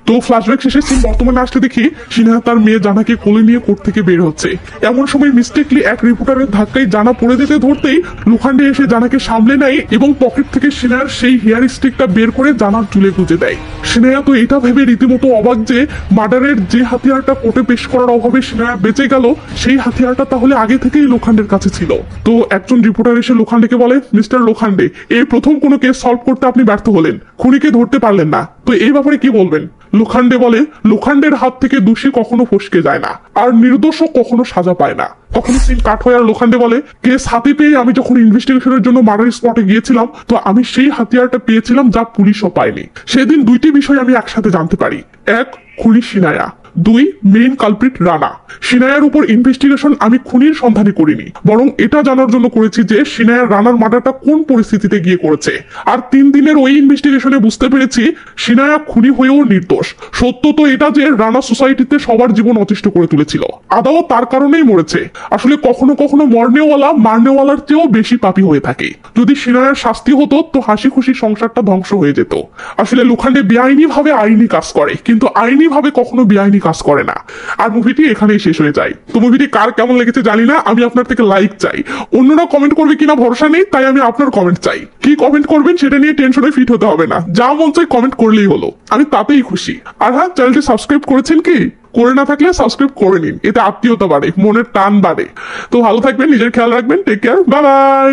তো ফ্ল্যাশব্যাক শেষে সিন বর্তমানে আসতে দেখি সিনহা তার মেয়ে জানাকে কোলে নিয়ে কোর্ট থেকে বের হচ্ছে। এমন সময় মিস্টেকলি এক রিপোর্টারের ধাক্কায় জানা পড়ে যেতে ধরতেই লোখান্ডে এসে জানাকে সামলে নেয় এবং পকেট থেকে সিনহার সেই হেয়ার স্টিকটা বের করে জানার চুলে গুঁজে দেয়। সিনহা তো এটা ভেবে রীতিমতো অবাক যে মার্ডারের যে হাতিয়ারটা কোর্টে পেশ করার অভাবে সিনহা বেঁচে গেল, সেই হাতিয়ারটা তাহলে আগে থেকেই লোখান্ডের কাছে ছিল। তো একজন রিপোর্টার এসে লোখান্ডেকে বলে মিস্টার লোখান্ডে, এই প্রথম কোনো কেস সলভ করতে আপনি ব্যর্থ হলেন, খুনিকে ধরতে পারলেন না, তো এই ব্যাপারে কি বলবেন? লোখান্ডে বলে লোখান্ডের হাত থেকে দোষী কখনো ফসকে যায় না আর নির্দোষও কখনো সাজা পায় না। তখন সিন কাট হয় আর লোখান্ডে বলে কেস হাতে পেয়ে আমি যখন ইনভেস্টিগেশনের জন্য মার্ডার স্পটে গিয়েছিলাম, তো আমি সেই হাতিয়ারটা পেয়েছিলাম যা পুলিশও পায়নি। সেদিন দুইটি বিষয় আমি একসাথে জানতে পারি। এক, খুনি সিনায়া। 2 মেইন কালপ্রিট রানা। সিনায়ার উপর ইনভেস্টিগেশন আমি খুনির সন্ধানে করিনি, বরং এটা জানার জন্য করেছি যে সিনায়া রানার মার্ডারটা কোন পরিস্থিতিতে গিয়ে করেছে। আর 3 দিনের ওই ইনভেস্টিগেশনে বুঝতে পেরেছি সিনায়া খুনি হয়েও নির্দোষ। সত্য তো এটা যে রানা সোসাইটিতে সবার জীবন অতিষ্ঠ করে তুলেছিল, আদাও তার কারণেই মরেছে। আসলে কখনো কখনো মরনেওয়ালা মারনেওয়ালার চেয়েও বেশি পাপী হয়ে থাকে। যদি সিনায়ার শাস্তি হতো তো হাসি খুশি সংসারটা ধ্বংস হয়ে যেত। আসলে লোখান্ডে বেআইনি ভাবে আইনি কাজ করে, কিন্তু আইনি ভাবে কখনো বেআইনি কাজ করে না। আর মুভিটি এখানেই শেষ হয়ে যায়। তো মুভিটি কার কেমন লেগেছে জানি না, আমি আপনার থেকে লাইক চাই। অন্যরা কমেন্ট করবে কিনা ভরসা নেই, তাই আমি আপনার কমেন্ট চাই। কি কমেন্ট করবেন সেটা নিয়ে টেনশনে ফিট হতে হবে না, যা মন চাই কমেন্ট করলেই হলো, আমি তাতেই খুশি। আর হ্যাঁ, চ্যানেলটি সাবস্ক্রাইব করেছেন কি? করে না থাকলে সাবস্ক্রাইব করে নিন, এতে আত্মীয়তা বাড়ে, মনের টান বাড়ে। তো ভালো থাকবেন, নিজের খেয়াল রাখবেন, টেক কেয়ার, বাই বাই।